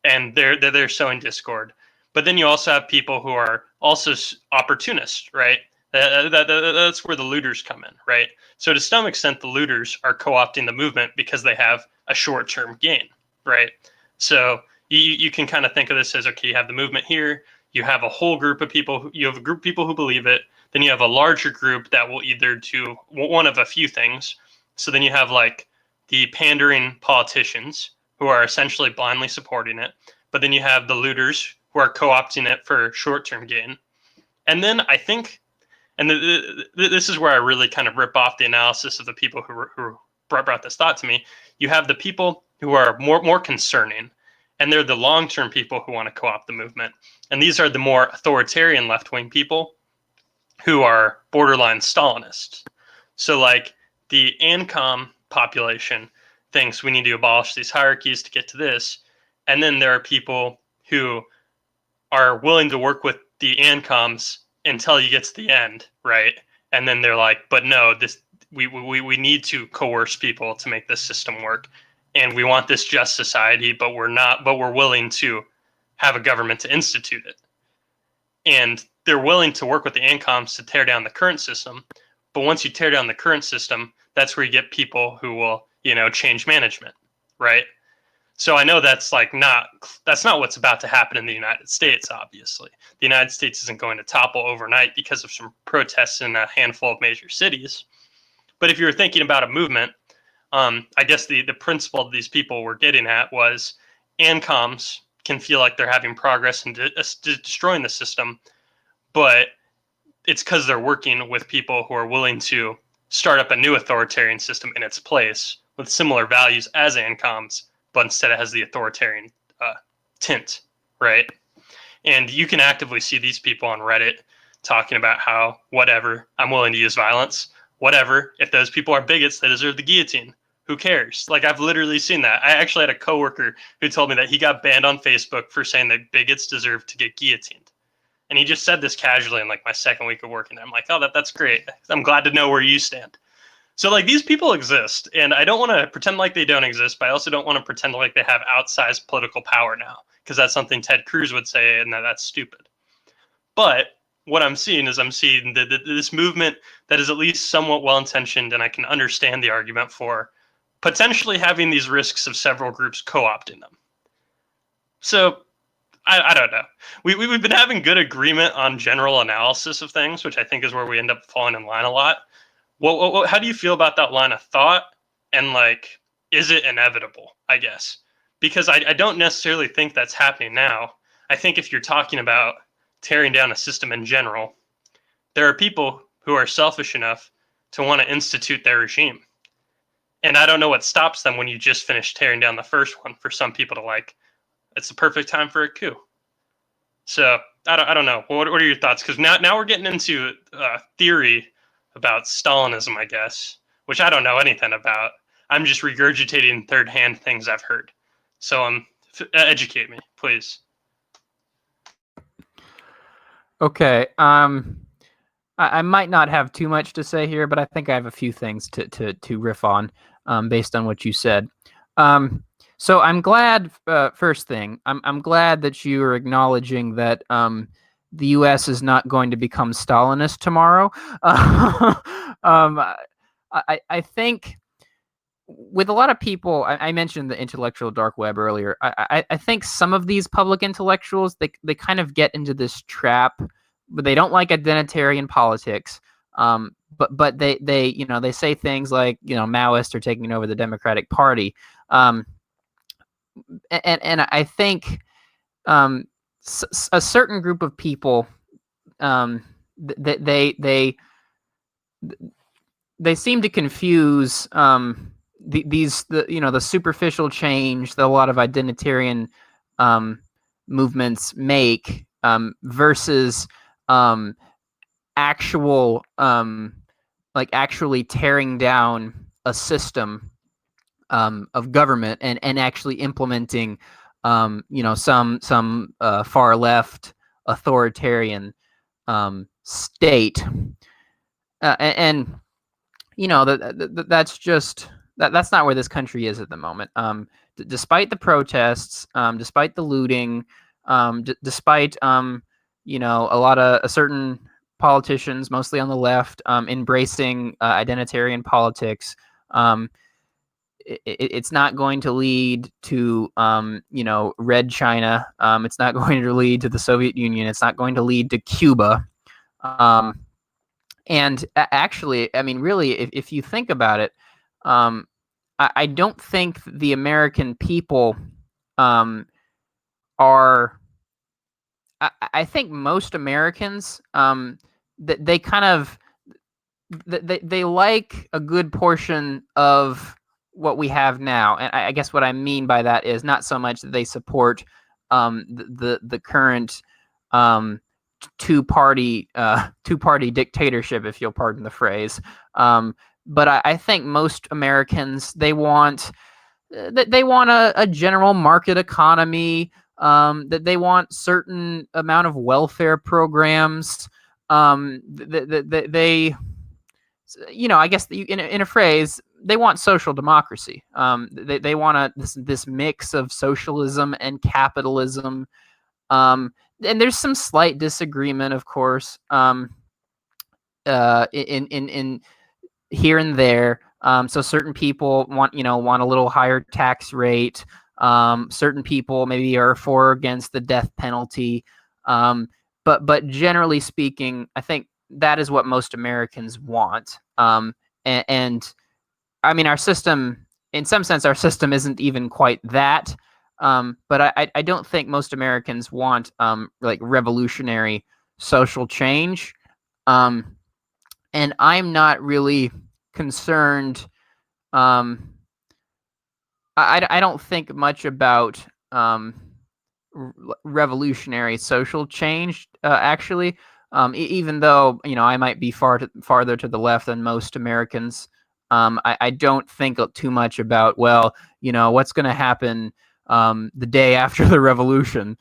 and they're sowing discord. But then you also have people who are also opportunists, right? That's where the looters come in, right? So to some extent, the looters are co-opting the movement because they have a short-term gain, right? So you can kind of think of this as, okay, you have the movement here, you have a whole group of people, you have a group of people who believe it, then you have a larger group that will either do one of a few things. So then you have like the pandering politicians who are essentially blindly supporting it, but then you have the looters who are co-opting it for short-term gain. And then I think, and this is where I really kind of rip off the analysis of the people who brought this thought to me. You have the people who are more concerning, and they're the long-term people who want to co-opt the movement. And these are the more authoritarian left-wing people who are borderline Stalinists. So like the ANCOM population thinks we need to abolish these hierarchies to get to this. And then there are people who are willing to work with the ANCOMs until you get to the end, right? And then they're like, but no, we need to coerce people to make this system work. And we want this just society, but we're willing to have a government to institute it. And they're willing to work with the ANCOMs to tear down the current system. But once you tear down the current system, that's where you get people who will change management, right? So I know that's not what's about to happen in the United States. Obviously, the United States isn't going to topple overnight because of some protests in a handful of major cities. But if you were thinking about a movement, I guess the principle these people were getting at was ANCOMs can feel like they're having progress in destroying the system, but it's because they're working with people who are willing to start up a new authoritarian system in its place with similar values as ANCOMs, but instead it has the authoritarian tint, right? And you can actively see these people on Reddit talking about how, whatever, I'm willing to use violence. Whatever, if those people are bigots, they deserve the guillotine. Who cares? Like, I've literally seen that. I actually had a coworker who told me that he got banned on Facebook for saying that bigots deserve to get guillotined. And he just said this casually in like my second week of working there. I'm like, oh, that's great. I'm glad to know where you stand. So like these people exist, and I don't want to pretend like they don't exist, but I also don't want to pretend like they have outsized political power now, because that's something Ted Cruz would say, and that's stupid. But what I'm seeing is this movement that is at least somewhat well-intentioned, and I can understand the argument for potentially having these risks of several groups co-opting them. So I don't know. We've been having good agreement on general analysis of things, which I think is where we end up falling in line a lot. How do you feel about that line of thought? And like, is it inevitable, I guess? Because I don't necessarily think that's happening now. I think if you're talking about tearing down a system in general, there are people who are selfish enough to want to institute their regime. And I don't know what stops them when you just finished tearing down the first one for some people to like, it's the perfect time for a coup. So I don't know. What are your thoughts? Because now we're getting into theory about Stalinism, I guess, which I don't know anything about. I'm just regurgitating third-hand things I've heard. So educate me, please. Okay. I might not have too much to say here, but I think I have a few things to riff on based on what you said. So I'm glad. First thing, I'm glad that you are acknowledging that the U.S. is not going to become Stalinist tomorrow. I think with a lot of people, I mentioned the intellectual dark web earlier. I think some of these public intellectuals, they kind of get into this trap, but they don't like identitarian politics. But they say things like, Maoists are taking over the Democratic Party. And I think a certain group of people, they seem to confuse the superficial change that a lot of identitarian movements make versus actually tearing down a system of government and actually implementing some far left authoritarian state, and that's not where this country is at the moment. Despite the protests, despite the looting, despite a lot of certain politicians, mostly on the left, embracing identitarian politics, it's not going to lead to Red China. It's not going to lead to the Soviet Union. It's not going to lead to Cuba. And actually, I mean, really, if you think about it, I don't think the American people are. I think most Americans, they kind of they like a good portion of what we have now, and I guess what I mean by that is not so much that they support the current two-party dictatorship, if you'll pardon the phrase. But I think most Americans, they want a general market economy, that they want certain amount of welfare programs. They I guess in a phrase, they want social democracy. They want this mix of socialism and capitalism. And there's some slight disagreement, of course, in here and there. So certain people want a little higher tax rate. Certain people maybe are for or against the death penalty. But generally speaking, I think that is what most Americans want. And I mean, our system, in some sense, our system isn't even quite that. But I don't think most Americans want like revolutionary social change. And I'm not really concerned. I don't think much about revolutionary social change, actually. Even though I might be farther to the left than most Americans, I don't think too much about what's going to happen the day after the revolution,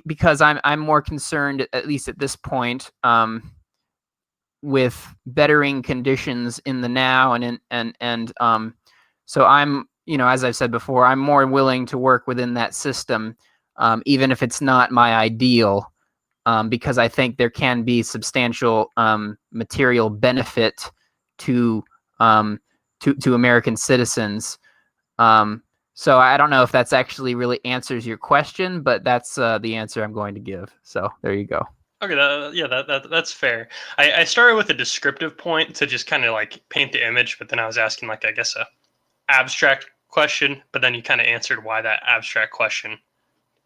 because I'm more concerned, at least at this point, with bettering conditions in the now, and so I'm, as I've said before, I'm more willing to work within that system, even if it's not my ideal, because I think there can be substantial material benefit to American citizens. So I don't know if that's actually really answers your question, but that's the answer I'm going to give. So there you go. Okay, that's fair. I started with a descriptive point to just kind of like paint the image, but then I was asking like I guess a abstract question, but then you kind of answered why that abstract question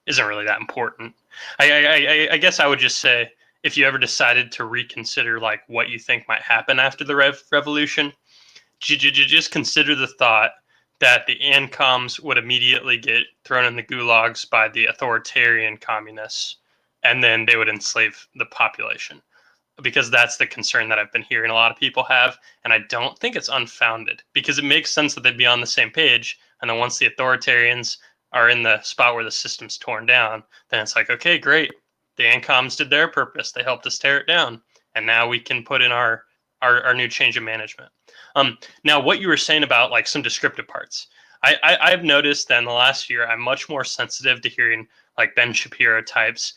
isn't really that important. I guess I would just say if you ever decided to reconsider like what you think might happen after the revolution, just consider the thought that the ANCOMs would immediately get thrown in the gulags by the authoritarian communists, and then they would enslave the population. Because that's the concern that I've been hearing a lot of people have, and I don't think it's unfounded, because it makes sense that they'd be on the same page, and then once the authoritarians are in the spot where the system's torn down, then it's like, okay, great, the ANCOMs did their purpose, they helped us tear it down, and now we can put in our new change of management. Now, what you were saying about like some descriptive parts, I've noticed that in the last year, I'm much more sensitive to hearing like Ben Shapiro types,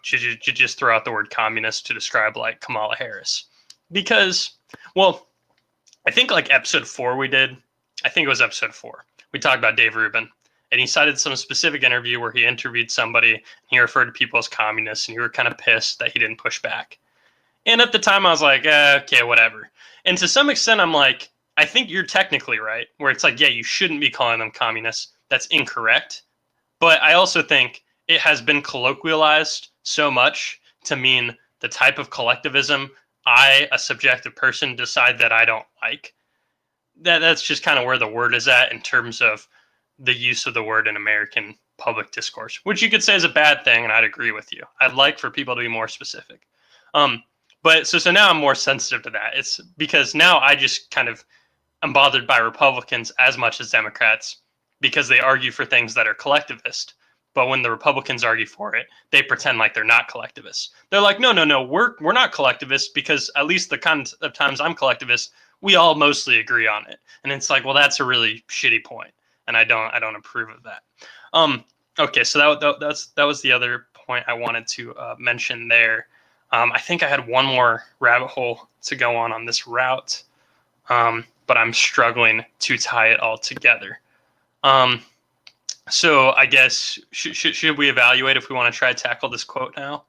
just throw out the word communist to describe like Kamala Harris. Because, well, I think like episode 4 I think it was episode 4, we talked about Dave Rubin. And he cited some specific interview where he interviewed somebody, and he referred to people as communists, and you were kind of pissed that he didn't push back. And at the time, I was like, okay, whatever. And to some extent, I'm like, I think you're technically right, where it's like, yeah, you shouldn't be calling them communists. That's incorrect. But I also think it has been colloquialized so much to mean the type of collectivism I, a subjective person, decide that I don't like. That's just kind of where the word is at in terms of the use of the word in American public discourse, which you could say is a bad thing, and I'd agree with you. I'd like for people to be more specific. But so now I'm more sensitive to that. It's because now I just kind of am bothered by Republicans as much as Democrats, because they argue for things that are collectivist. But when the Republicans argue for it, they pretend like they're not collectivists. They're like, no, we're not collectivists, because at least the kind of times I'm collectivist, we all mostly agree on it. And it's like, well, that's a really shitty point, and I don't approve of that. Okay, so that was the other point I wanted to mention there. I think I had one more rabbit hole to go on this route, but I'm struggling to tie it all together. So I guess should we evaluate if we want to try to tackle this quote now,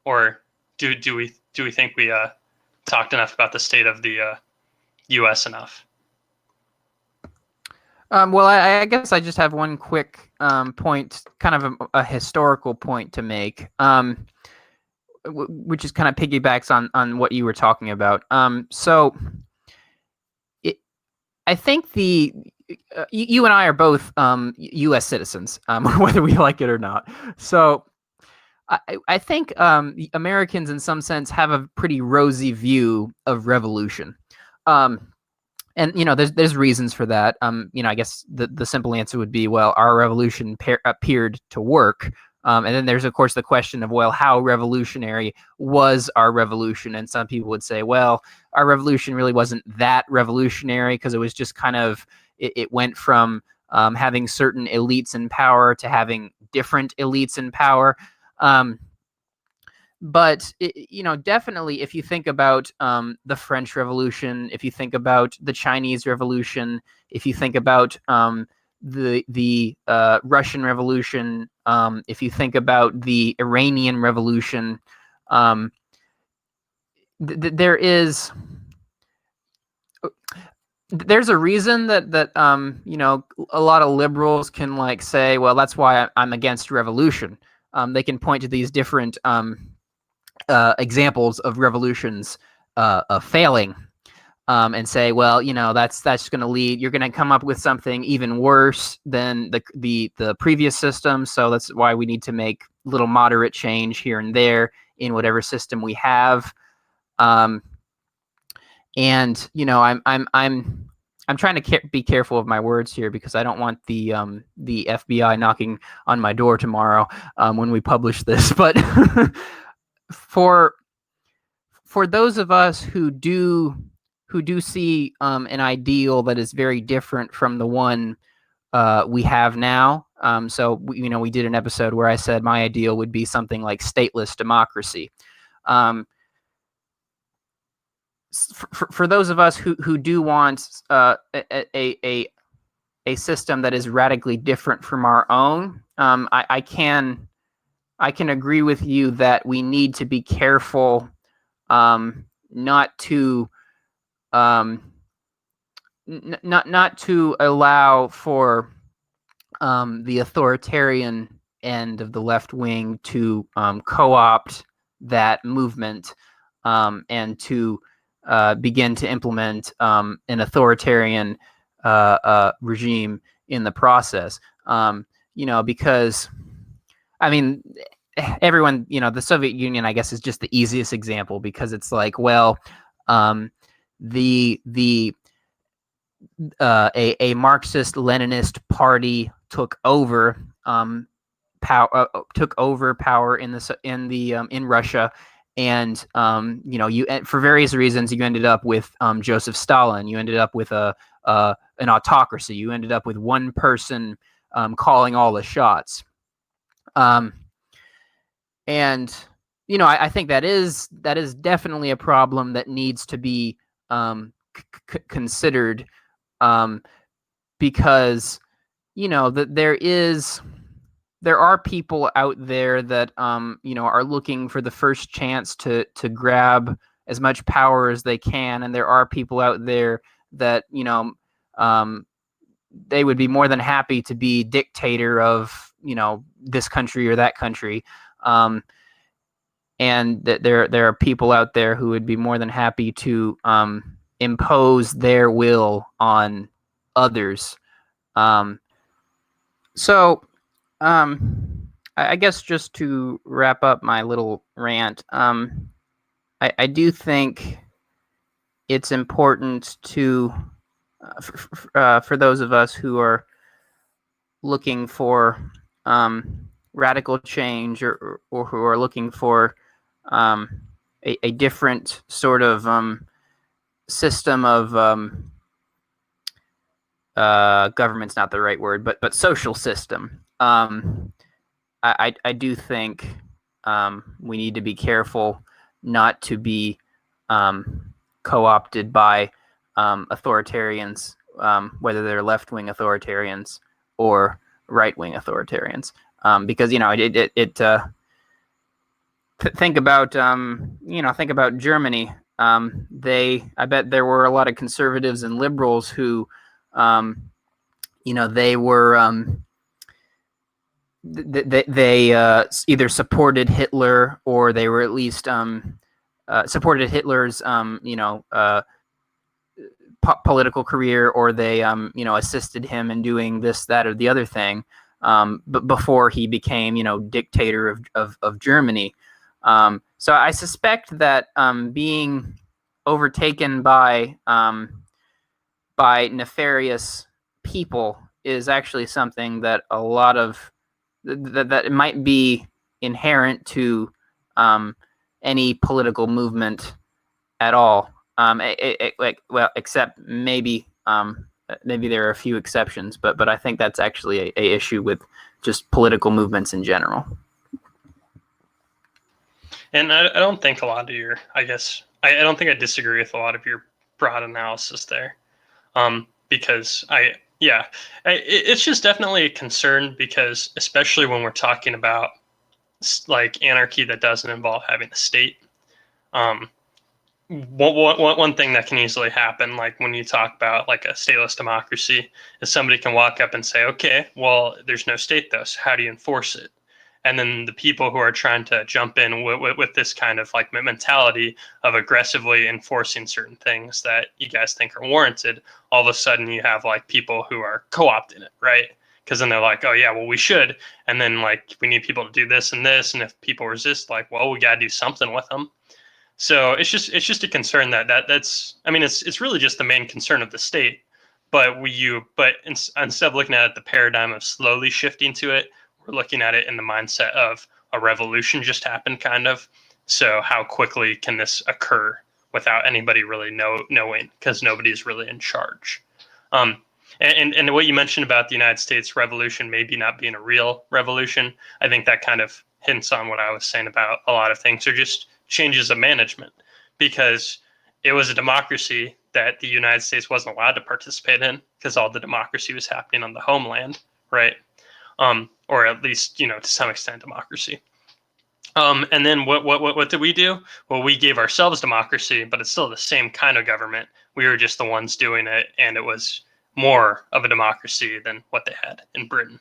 or do we think we talked enough about the state of the U.S. enough? Well, I guess I just have one quick point, kind of a historical point to make, which is kind of piggybacks on what you were talking about. So I think you and I are both U.S. citizens, whether we like it or not. So I think Americans, in some sense, have a pretty rosy view of revolution. And there's reasons for that. I guess the simple answer would be, well, our revolution appeared to work. And then there's, of course, the question of, well, how revolutionary was our revolution? And some people would say, well, our revolution really wasn't that revolutionary, because it was just kind of, it went from having certain elites in power to having different elites in power. But definitely, if you think about the French Revolution, if you think about the Chinese Revolution, if you think about the Russian Revolution, if you think about the Iranian Revolution, there is there's a reason that a lot of liberals can like say, well, that's why I'm against revolution. They can point to these different examples of revolutions failing, and say, well, that's going to lead. You're going to come up with something even worse than the previous system. So that's why we need to make little moderate change here and there in whatever system we have. And I'm trying to be careful of my words here because I don't want the FBI knocking on my door tomorrow when we publish this. But for those of us who do see an ideal that is very different from the one we have now. So we did an episode where I said my ideal would be something like stateless democracy. For those of us who do want a system that is radically different from our own, I can agree with you that we need to be careful not to not to allow for the authoritarian end of the left wing to co-opt that movement and to begin to implement an authoritarian regime in the process. Because I mean, everyone, the Soviet Union, I guess, is just the easiest example because it's like, well, a Marxist-Leninist party took over power in Russia, and for various reasons you ended up with Joseph Stalin. You ended up with an autocracy. You ended up with one person calling all the shots. And I think that is definitely a problem that needs to be considered, because there are people out there that are looking for the first chance to grab as much power as they can, and there are people out there that they would be more than happy to be dictator of this country or that country, and that there are people out there who would be more than happy to impose their will on others. So I guess just to wrap up my little rant, I do think it's important to for those of us who are looking for radical change, or who are looking for a different sort of system of government's not the right word, but social system. I do think we need to be careful not to be co-opted by authoritarians, whether they're left-wing authoritarians or right-wing authoritarians, because think about Germany. I bet there were a lot of conservatives and liberals who they were they either supported Hitler, or they were at least supported Hitler's political career, or they assisted him in doing this, that, or the other thing, but before he became dictator of Germany. So I suspect that being overtaken by nefarious people is actually something that a lot of that it might be inherent to any political movement at all. Except maybe there are a few exceptions, but I think that's actually a issue with just political movements in general. And I don't think a lot of your, I don't think I disagree with a lot of your broad analysis there. Because it's just definitely a concern because especially when we're talking about like anarchy that doesn't involve having a state. Um, one thing that can easily happen, like when you talk about like a stateless democracy, is somebody can walk up and say, okay, well, there's no state though, so how do you enforce it? And then the people who are trying to jump in with this kind of like mentality of aggressively enforcing certain things that you guys think are warranted, all of a sudden you have like people who are co-opting it, right? Because then they're like, oh yeah, well we should, and then like we need people to do this and this, and if people resist, like, well, we got to do something with them. So it's just a concern that's I mean it's really just the main concern of the state, but instead of looking at it the paradigm of slowly shifting to it, we're looking at it in the mindset of a revolution just happened kind of. So how quickly can this occur without anybody really knowing because nobody's really in charge. Um, and what you mentioned about the United States Revolution maybe not being a real revolution, I think that kind of hints on what I was saying about a lot of things are just changes of management because it was a democracy that the United States wasn't allowed to participate in because all the democracy was happening on the homeland, right? Or at least to some extent democracy. And then what did we do? Well, we gave ourselves democracy, but it's still the same kind of government. We were just the ones doing it, and it was more of a democracy than what they had in Britain.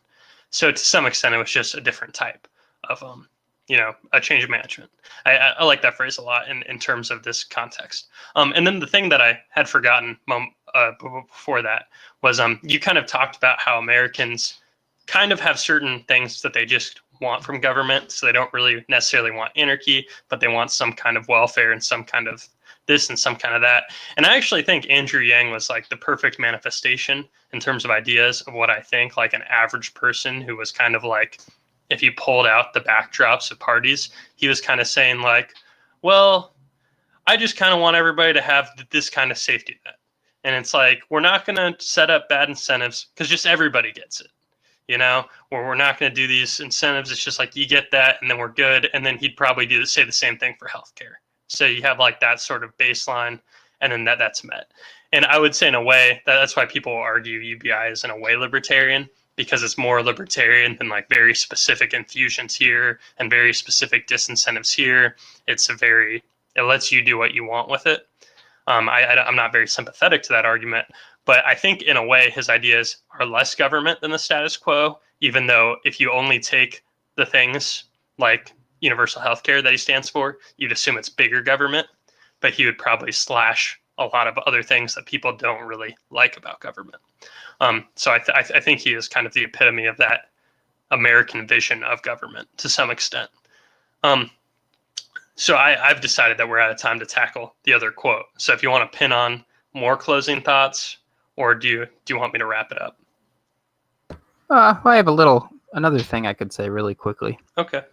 So to some extent, it was just a different type of a change of management. I like that phrase a lot in terms of this context. And then the thing that I had forgotten before that was you kind of talked about how Americans kind of have certain things that they just want from government. So they don't really necessarily want anarchy, but they want some kind of welfare and some kind of this and some kind of that. And I actually think Andrew Yang was like the perfect manifestation in terms of ideas of what I think like an average person who was kind of like, if you pulled out the backdrops of parties, he was kind of saying like, well, I just kind of want everybody to have this kind of safety net. And it's like, we're not going to set up bad incentives because just everybody gets it. Where we're not going to do these incentives. It's just like you get that and then we're good. And then he'd probably say the same thing for healthcare. So you have like that sort of baseline and then that's met. And I would say in a way that's why people argue UBI is in a way libertarian because it's more libertarian than like very specific infusions here and very specific disincentives here. It lets you do what you want with it. I'm not very sympathetic to that argument, but I think in a way his ideas are less government than the status quo, even though if you only take the things like universal health care that he stands for, you'd assume it's bigger government, but he would probably slash a lot of other things that people don't really like about government. So I think he is kind of the epitome of that American vision of government to some extent. So I've decided that we're out of time to tackle the other quote. So if you want to pin on more closing thoughts, or do you want me to wrap it up? I have another thing I could say really quickly. Okay.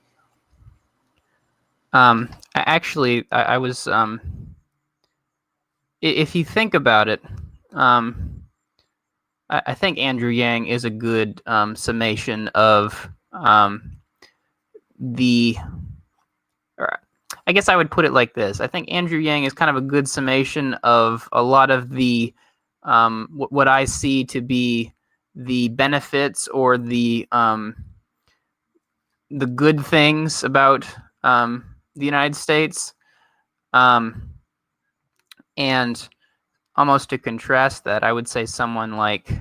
Actually, I was, if you think about it, I think Andrew Yang is a good summation of I guess I would put it like this. I think Andrew Yang is kind of a good summation of a lot of the what I see to be the benefits or the good things about the United States, and almost to contrast that, I would say someone like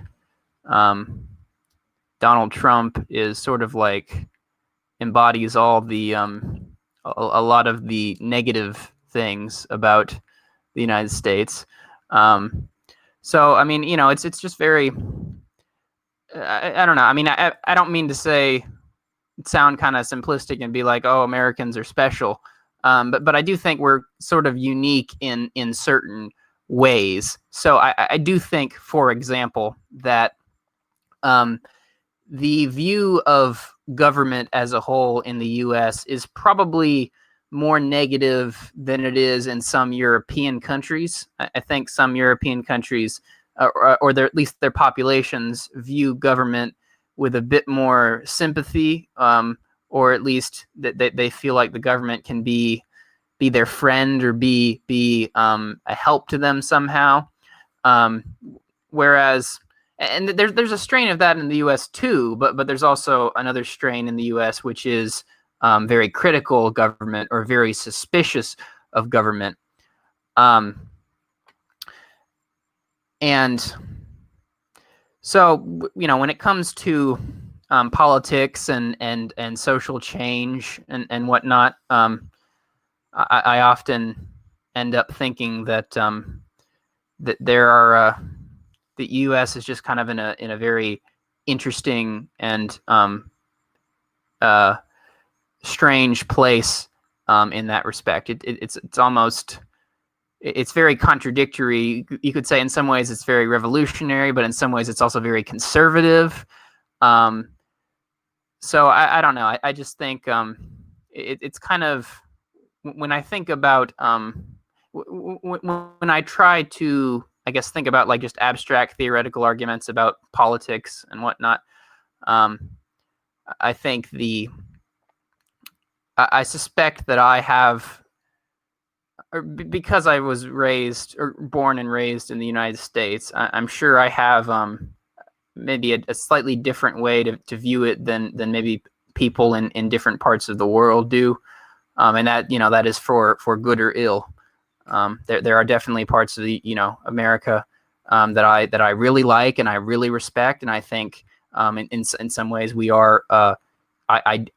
Donald Trump is sort of like embodies all the a lot of the negative things about the United States. So I mean, it's just very. I don't know. I mean, I don't mean to sound kind of simplistic and be like, oh, Americans are special, but I do think we're sort of unique in certain ways. So I do think, for example, that the view of government as a whole in the U.S. is probably more negative than it is in some European countries. I think some European countries, or at least their populations, view government with a bit more sympathy, or at least that they feel like the government can be be their friend or be a help to them somehow. Whereas, and there's a strain of that in the U.S. too, but there's also another strain in the U.S. which is very critical of government or very suspicious of government. And so, when it comes to politics and social change and whatnot, I often end up thinking that that there are the U.S. is just kind of in a very interesting and strange place in that respect. It's almost it's very contradictory. You could say in some ways it's very revolutionary, but in some ways it's also very conservative. So I don't know. I just think it's kind of when I think about when I try to, I guess, think about like just abstract theoretical arguments about politics and whatnot. I think I suspect that I have, because I was raised or born and raised in the United States, I'm sure I have maybe a slightly different way to view it than maybe people in different parts of the world do. And that, that is for good or ill. There are definitely parts of the, America that I really like and I really respect, and I think in some ways we are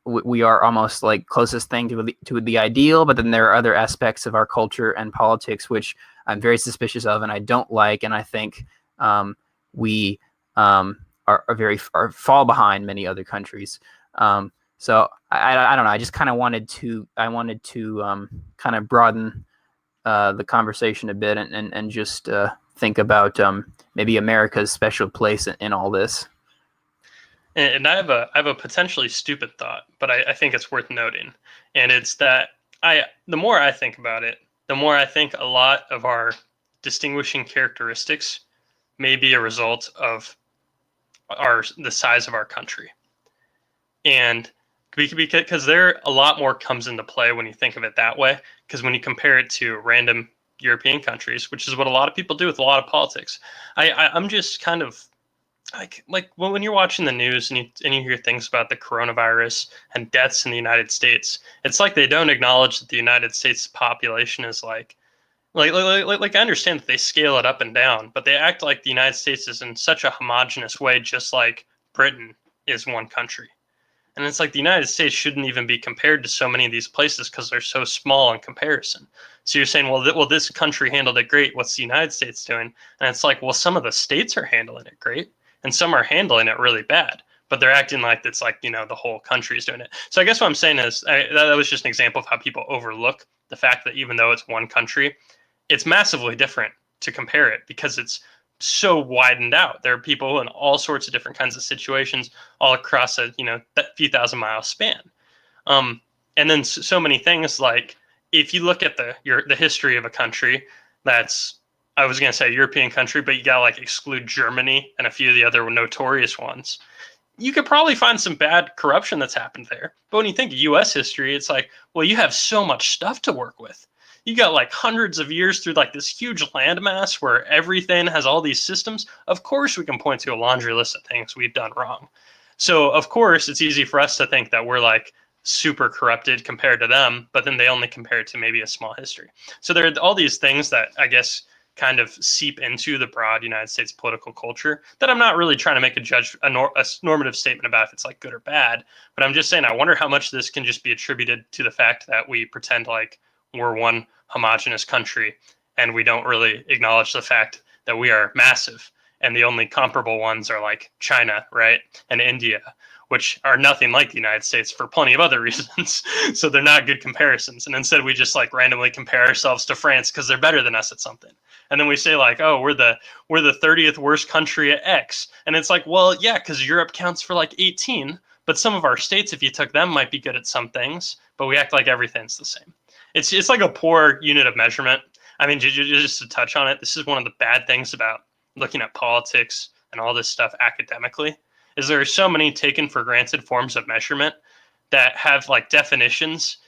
we are almost like closest thing to the ideal. But then there are other aspects of our culture and politics which I'm very suspicious of and I don't like, and I think we are fall behind many other countries. So I don't know. I just kind of wanted to kind of broaden the conversation a bit and just think about maybe America's special place in all this. And I have a potentially stupid thought, but I think it's worth noting, and it's that the more I think about it, the more I think a lot of our distinguishing characteristics may be a result of the size of our country, and because a lot more comes into play when you think of it that way. Because when you compare it to random European countries, which is what a lot of people do with a lot of politics, I'm just kind of like when you're watching the news and you hear things about the coronavirus and deaths in the United States, it's like they don't acknowledge that the United States population is like I understand that they scale it up and down, but they act like the United States is in such a homogenous way, just like Britain is one country. And it's like the United States shouldn't even be compared to so many of these places because they're so small in comparison. So you're saying, well, this country handled it great. What's the United States doing? And it's like, well, some of the states are handling it great, and some are handling it really bad. But they're acting like it's like, the whole country is doing it. So I guess what I'm saying is that was just an example of how people overlook the fact that even though it's one country, it's massively different to compare it because it's so widened out. There are people in all sorts of different kinds of situations all across a few thousand-mile span. And then so many things, like if you look at the history of a country that's, I was going to say a European country, but you got to like exclude Germany and a few of the other notorious ones. You could probably find some bad corruption that's happened there. But when you think of U.S. history, it's like, well, you have so much stuff to work with. You got like hundreds of years through like this huge landmass where everything has all these systems. Of course, we can point to a laundry list of things we've done wrong. So of course, it's easy for us to think that we're like super corrupted compared to them, but then they only compare it to maybe a small history. So there are all these things that I guess kind of seep into the broad United States political culture that I'm not really trying to make a normative statement about if it's like good or bad, but I'm just saying I wonder how much this can just be attributed to the fact that we pretend like we're one homogenous country and we don't really acknowledge the fact that we are massive, and the only comparable ones are like China, right, and India, which are nothing like the United States for plenty of other reasons. So they're not good comparisons. And instead we just like randomly compare ourselves to France because they're better than us at something. And then we say like, oh, we're the 30th worst country at X. And it's like, well, yeah, because Europe counts for like 18, but some of our states, if you took them, might be good at some things, but we act like everything's the same. It's like a poor unit of measurement. I mean, just to touch on it, this is one of the bad things about looking at politics and all this stuff academically, is there are so many taken for granted forms of measurement that have like definitions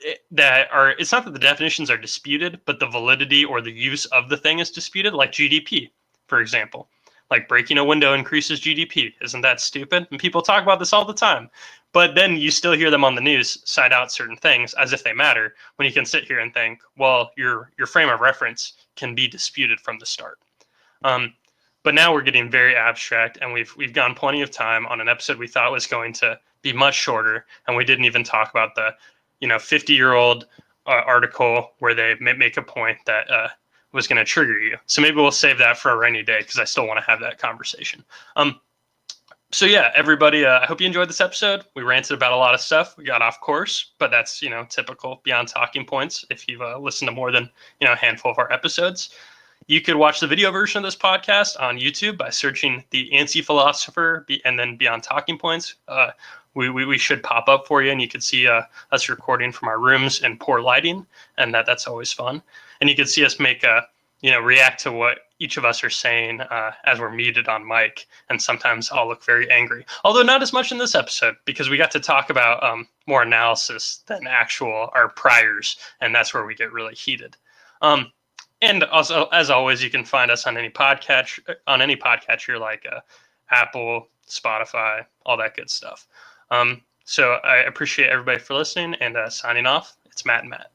it's not that the definitions are disputed, but the validity or the use of the thing is disputed, like GDP, for example. Like breaking a window increases GDP. Isn't that stupid? And people talk about this all the time. But then you still hear them on the news cite out certain things as if they matter, when you can sit here and think, well, your frame of reference can be disputed from the start. Um, but now we're getting very abstract, and we've gone plenty of time on an episode we thought was going to be much shorter, and we didn't even talk about the 50-year-old article where they make a point that was going to trigger you. So maybe we'll save that for a rainy day, because I still want to have that conversation. So yeah, everybody, I hope you enjoyed this episode. We ranted about a lot of stuff. We got off course, but that's typical Beyond Talking Points if you've listened to more than a handful of our episodes. You could watch the video version of this podcast on YouTube by searching The Anti-Philosopher and then Beyond Talking Points. We should pop up for you, and you can see us recording from our rooms in poor lighting, and that's always fun. And you can see us make react to what each of us are saying as we're muted on mic, and sometimes I'll look very angry. Although not as much in this episode, because we got to talk about more analysis than our priors, and that's where we get really heated. And also, as always, you can find us on any podcatcher like Apple, Spotify, all that good stuff. So I appreciate everybody for listening, and signing off. It's Matt and Matt.